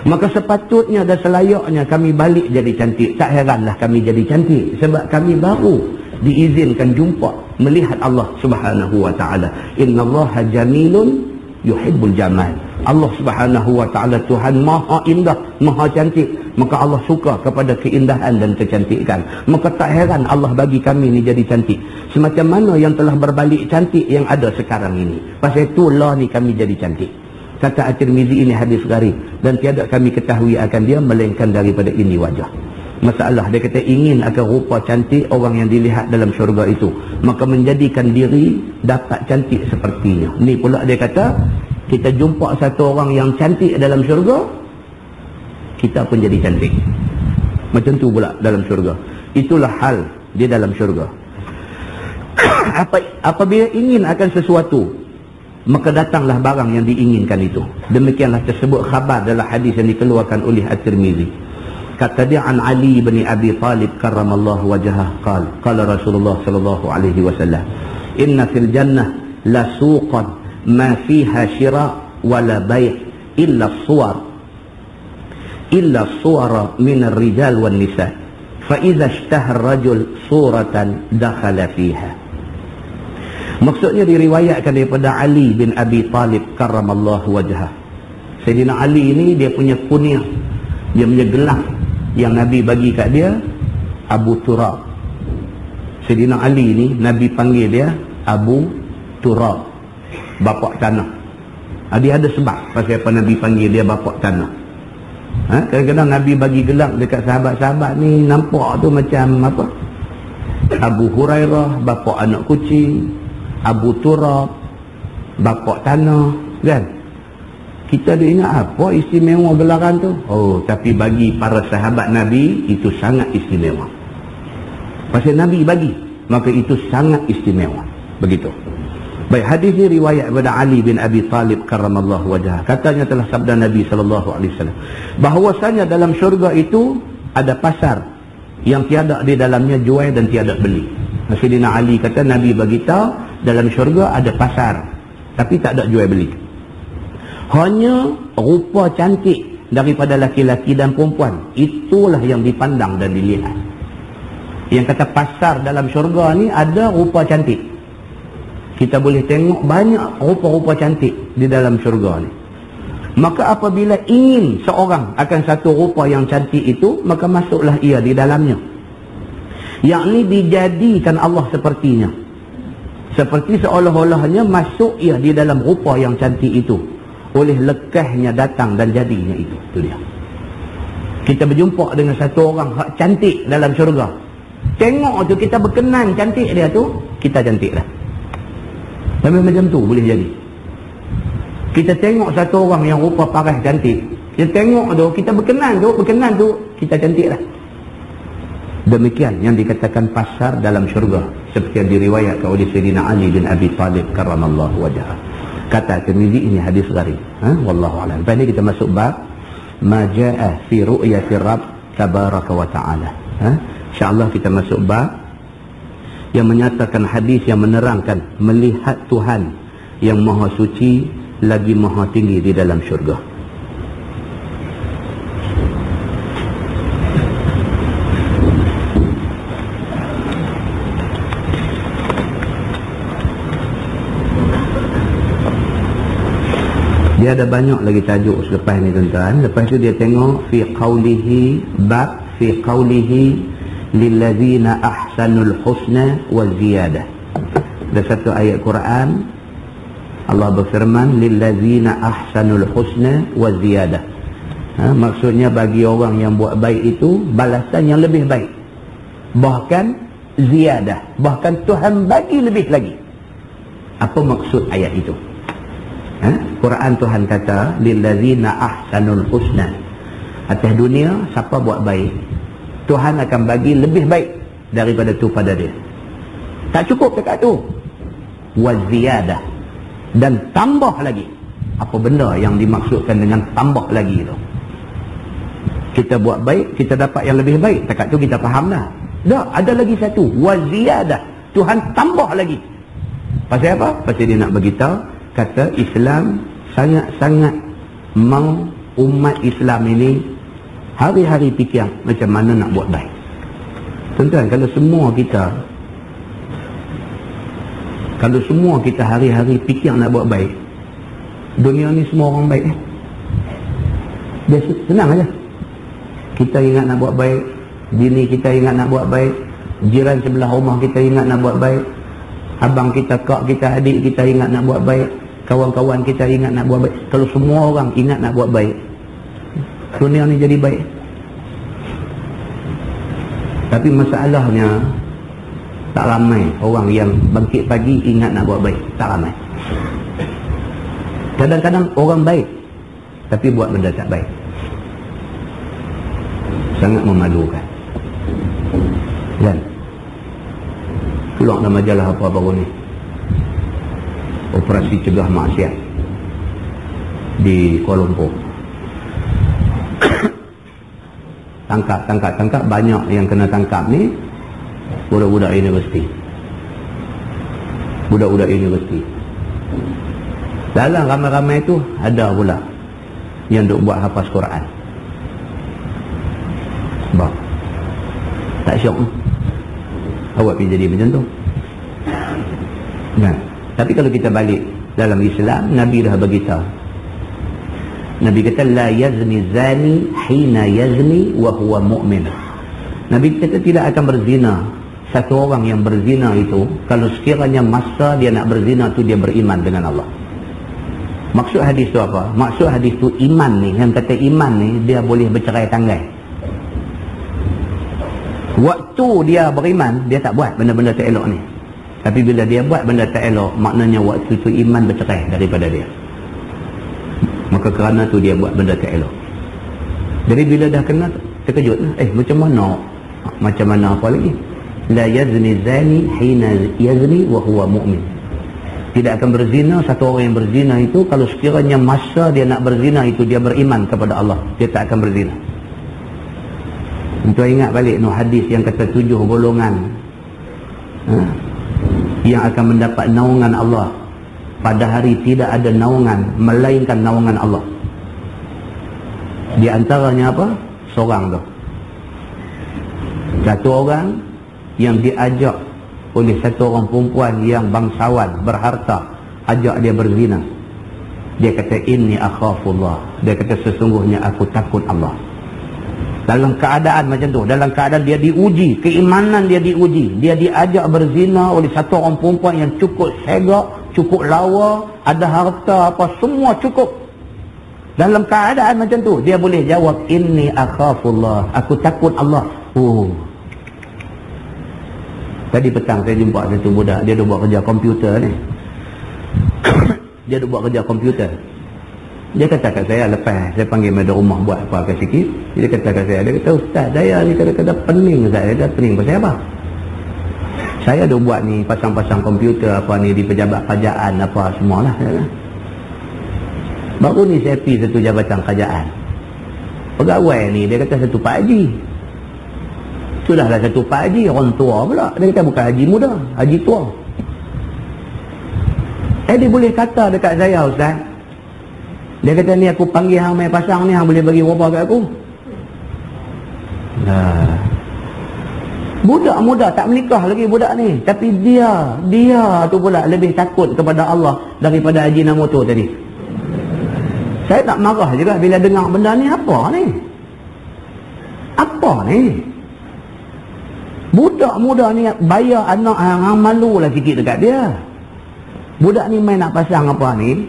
maka sepatutnya dan selayaknya kami balik jadi cantik. Tak heranlah kami jadi cantik, sebab kami baru diizinkan jumpa, melihat Allah Subhanahu wa ta'ala. Innallaha jamilun yuhibbul jamal. Allah Subhanahu wa ta'ala Tuhan maha indah, maha cantik. Maka Allah suka kepada keindahan dan kecantikan. Maka tak heran Allah bagi kami ni jadi cantik. Semacam mana yang telah berbalik cantik yang ada sekarang ini. Pasal itulah ni kami jadi cantik. Kata At-Tirmizi, ini hadis gharib dan tiada kami ketahui akan dia melainkan daripada ini wajah. Masalah, dia kata ingin akan rupa cantik orang yang dilihat dalam syurga itu, maka menjadikan diri dapat cantik sepertinya. Ni pula dia kata, kita jumpa satu orang yang cantik dalam syurga, kita pun jadi cantik. Macam tu pula dalam syurga. Itulah hal di dalam syurga. Apabila ingin akan sesuatu, maka datanglah barang yang diinginkan itu. Demikianlah tersebut khabar dalam hadis yang dikeluarkan oleh At-Tirmizi. Kata dia, an Ali bin Abi Talib karramallahu wajhah qala Rasulullah sallallahu alaihi wasallam, inna fil jannah la suqan ma fiha shira wala bai' illa suwara min ar-rijal wan nisa, fa idza ishtahara ar-rajul suratan dakhala fiha. Maksudnya diriwayatkan daripada Ali bin Abi Talib karramallahu wajhah. Sayyidina Ali ini dia punya kunyah, dia punya gelar yang Nabi bagi kat dia, Abu Turab. Sayyidina Ali ni Nabi panggil dia Abu Turab, bapak tanah. Dia ada sebab pasal apa Nabi panggil dia bapak tanah. Kadang-kadang Nabi bagi gelar dekat sahabat-sahabat ni, nampak tu macam apa? Abu Hurairah, bapak anak kucing. Abu Turab, bapak tanah, kan? Kita ada ingat apa istimewa gelaran tu? Tapi bagi para sahabat Nabi itu sangat istimewa. Pasal Nabi bagi, maka itu sangat istimewa. Begitu. Baik, hadis ini riwayat daripada Ali bin Abi Talib karramallahu wajhah. Katanya telah sabda Nabi sallallahu alaihi wasallam, bahwasanya dalam syurga itu ada pasar yang tiada di dalamnya jual dan tiada beli. Sayyidina Ali kata, Nabi beritahu dalam syurga ada pasar tapi tak ada jual beli. Hanya rupa cantik daripada laki-laki dan perempuan, itulah yang dipandang dan dilihat. Yang kata pasar dalam syurga ni ada rupa cantik. Kita boleh tengok banyak rupa-rupa cantik di dalam syurga ni. Maka apabila ingin seorang akan satu rupa yang cantik itu, maka masuklah ia di dalamnya. Yakni dijadikan Allah sepertinya. Seperti seolah-olahnya masuk ia di dalam rupa yang cantik itu, oleh lekahnya datang dan jadinya itu. Itu dia. Kita berjumpa dengan satu orang cantik dalam syurga. Tengok tu kita berkenan cantik dia tu, kita cantik lah. Sampai macam tu boleh jadi. Kita tengok satu orang yang rupa parah cantik, kita tengok tu, kita berkenan tu, kita cantik lah. Demikian yang dikatakan pasar dalam syurga, seperti yang diriwayatkan oleh Sayyidina Ali bin Abi Talib karramallahu wajhah. Kata Tirmizi, ini hadis gharib. Wallahu a'lam. Lepas ni kita masuk bab ma jaa fi ru'yati Rabb tabaraka wa ta'ala. InsyaAllah kita masuk bab yang menyatakan hadis yang menerangkan melihat Tuhan yang maha suci lagi maha tinggi di dalam syurga. Dia ada banyak lagi tajuk selepas ni tuan-tuan. Lepas tu dia tengok fi qawlihi, bab fi qawlihi lillazina ahsanul husna wa ziyadah. Ada satu ayat Quran Allah berfirman lillazina ahsanul husna wa ziyadah. Maksudnya bagi orang yang buat baik itu balasan yang lebih baik, bahkan ziyadah, bahkan Tuhan bagi lebih lagi. Apa maksud ayat itu? Quran Tuhan kata lillazina ahsanul husna. Atas dunia siapa buat baik, Tuhan akan bagi lebih baik daripada tu pada dia. Tak cukup dekat tu, wa ziyadah, dan tambah lagi. Apa benda yang dimaksudkan dengan tambah lagi tu? Kita buat baik, kita dapat yang lebih baik, dekat tu kita faham dah. Dah, ada lagi satu, wa ziyadah, Tuhan tambah lagi. Pasal apa? Pasal dia nak beritahu, kata Islam sangat-sangat mau umat Islam ini hari-hari fikir macam mana nak buat baik. Tuan-tuan, kalau semua kita hari-hari fikir nak buat baik, dunia ni semua orang baik. Biasa, senang aja. Kita ingat nak buat baik, bini kita ingat nak buat baik, jiran sebelah rumah kita ingat nak buat baik, abang kita, kak kita, adik kita ingat nak buat baik, kawan-kawan kita ingat nak buat baik. Kalau semua orang ingat nak buat baik, dunia ni jadi baik. Tapi masalahnya tak ramai orang yang bangkit pagi ingat nak buat baik. Tak ramai. Kadang-kadang orang baik tapi buat benda tak baik. Sangat memalukan. Dan keluar dalam majalah apa baru ni, operasi cegah maksiat di Kuala Lumpur. Tangkap banyak yang kena tangkap ni budak-budak universiti. Budak-budak universiti. Dalam ramai-ramai tu ada pula yang duk buat hafaz Quran. Sebab tak syok. Awak pergi jadi macam tu. Kan? Tapi kalau kita balik dalam Islam, Nabi dah beritahu. Nabi kata la yazni zani hina yazni wa huwa mu'min. Nabi kata tidak akan berzina satu orang yang berzina itu kalau sekiranya masa dia nak berzina tu dia beriman dengan Allah. Maksud hadis tu apa? Maksud hadis tu iman ni, yang kata iman ni dia boleh bercerai tanggai. Waktu dia beriman dia tak buat benda-benda tak elok ni. Tapi bila dia buat benda tak elok, maknanya waktu tu iman bercerai daripada dia. Maka kerana tu dia buat benda tak elok. Jadi bila dah kena terkejut, macam mana apa lagi? La yazni zani hina yazni wa huwa mu'min. Tidak akan berzina satu orang yang berzina itu kalau sekiranya masa dia nak berzina itu dia beriman kepada Allah, dia tak akan berzina. Untuk ingat balik hadis yang kata 7 golongan yang akan mendapat naungan Allah. Pada hari tidak ada naungan melainkan naungan Allah. Di antaranya apa? Seorang tu. Satu orang yang diajak oleh satu orang perempuan yang bangsawan, berharta, ajak dia berzina. Dia kata inni akhafullah. Dia kata sesungguhnya aku takut Allah. Dalam keadaan macam tu, dalam keadaan dia diuji, keimanan dia diuji, dia diajak berzina oleh satu orang perempuan yang cukup segak, cukup lawa, ada harta apa semua cukup. Dalam keadaan macam tu dia boleh jawab inni akhafullah, aku takut Allah. Tadi petang saya jumpa satu budak, dia duk buat kerja komputer ni. Dia duk buat kerja komputer. Dia kata kat saya lepas saya panggil madam rumah buat apa sikit, dia kata kat saya, dia kata ustaz saya ni kadang-kadang pening saya dah pening pasal apa? Saya dah buat ni pasang-pasang komputer apa ni di pejabat kerajaan apa semualah. Baru ni saya pergi satu jabatan kerajaan. Pegawai ni dia kata satu Pak Haji. Sudahlah satu Pak Haji, orang tua pula. Dia kata bukan haji muda, haji tua. Dia boleh kata dekat saya ustaz. Dia kata ni aku panggil hang main pasang ni, hang boleh bagi berapa kat aku? Nah. Budak muda tak menikah lagi budak ni, tapi dia tu pula lebih takut kepada Allah daripada Haji Namoto tadi. Saya tak marah juga bila dengar benda ni. Apa ni? Apa ni? Budak muda ni bayar anak hang malu lah sikit dekat dia. Budak ni main nak pasang apa ni,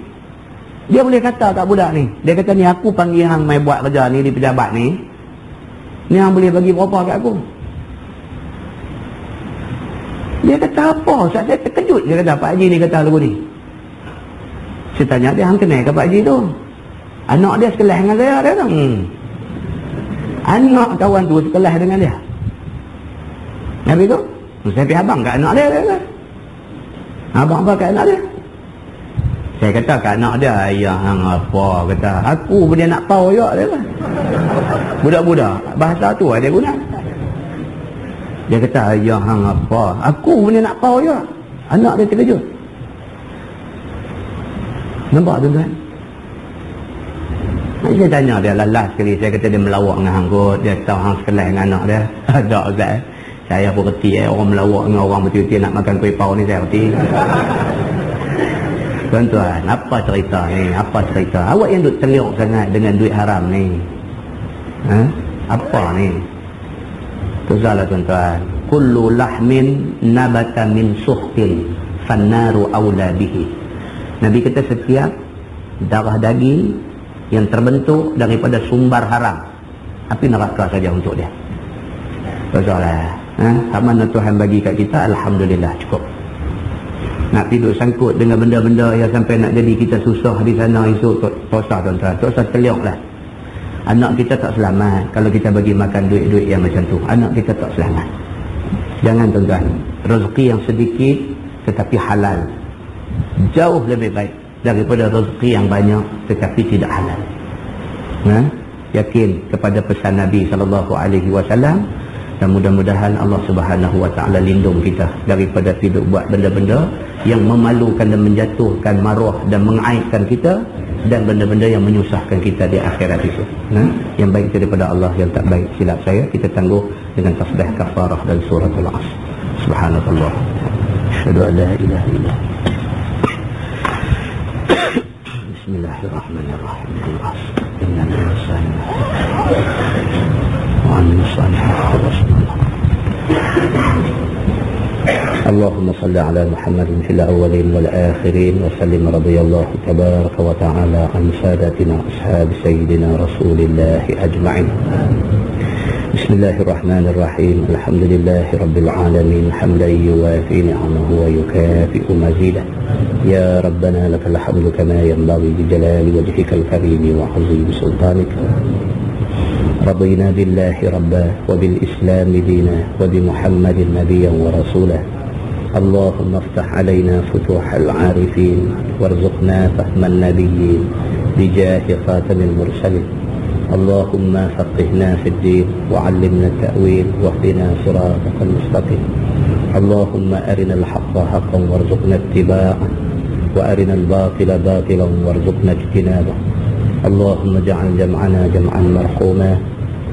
dia boleh kata kat budak ni, dia kata ni aku panggil hang main buat kerja ni di pejabat ni hang boleh bagi berapa kat aku? Dia kata apa? Saya terkejut. Dia kata Pak Haji ni kata lagu ni. Saya tanya dia, hang kenal ke Pak Haji tu? Anak dia sekelas dengan saya. Dia kata anak kawan tu sekelas dengan dia. Habis tu saya pergi abang kat anak dia kata. Abang apa kat anak dia? Saya kata kat anak dia, ayah hang apa kata, aku pun dia nak tahu juga dia kata. Budak-budak bahasa tu dia guna. Dia kata ayah hang apa, aku pun dia nak tahu juga. Anak dia terkejut. Nampak tuan-tuan? Saya tanya dia last sekali, saya kata dia melawak dengan hang kot, dia tahu hang sekelas dengan anak dia. Tak ustaz. Saya pun reti orang melawak dengan orang betul-betul nak makan kuih pau ni, saya reti. Tuan-tuan, apa cerita ni? Apa cerita? Awak yang duk terliuk sangat dengan duit haram ni. Apa ni? Tuzala tuan-tuan. Kullu lahmin nabata min suhtin fannaru awla bihi. Nabi kata setiap darah daging yang terbentuk daripada sumber haram, api neraka saja untuk dia. Tuzala. Mana Tuhan bagi kat kita, alhamdulillah cukup. Nak tidur sangkut dengan benda-benda yang sampai nak jadi kita susah di sana esok, tak usah tuan-tuan, tak usah terliuklah. Anak kita tak selamat kalau kita bagi makan duit-duit yang macam tu. Anak kita tak selamat. Jangan tuan-tuan, rezeki yang sedikit tetapi halal jauh lebih baik daripada rezeki yang banyak tetapi tidak halal. Yakin kepada pesan Nabi SAW. Dan mudah-mudahan Allah Subhanahu Wa Taala lindung kita daripada hidup buat benda-benda yang memalukan dan menjatuhkan maruah dan mengaibkan kita, dan benda-benda yang menyusahkan kita di akhirat itu. Yang baik daripada Allah, yang tak baik silap saya kita tangguh dengan tasbih kafarah dan suratul Asr. Subhanallah. Asyhadu an la ilaha illallah. Bismillahirrahmanirrahim. Innal insana وعمل الصالحات وصلى اللهم صل على محمد في الأولين والآخرين وسلم رضي الله تبارك وتعالى عن سادتنا أصحاب سيدنا رسول الله أجمعين. بسم الله الرحمن الرحيم. الحمد لله رب العالمين حمدا يوافي نعمه ويكافئ مزيده. يا ربنا لك الحمد كما ينبغي بجلال وجهك الكريم وعظيم سلطانك. رضينا بالله ربا وبالإسلام دينا وبمحمد نبيا ورسولا. اللهم افتح علينا فتوح العارفين وارزقنا فهم النبيين بجاه خاتم المرسلين. اللهم فقهنا في الدين وعلمنا التأويل واهدنا صراطك المستقيم. اللهم أرنا الحق حقا وارزقنا اتباعه وأرنا الباطل باطلا وارزقنا اجتنابه. اللهم اجعل جمعنا جمعا مرحوما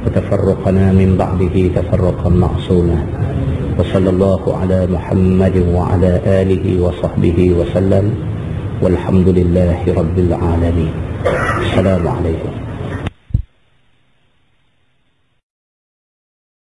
وتفرقنا من بعده تفرقا معصوما. وصلى الله على محمد وعلى آله وصحبه وسلم والحمد لله رب العالمين. السلام عليكم.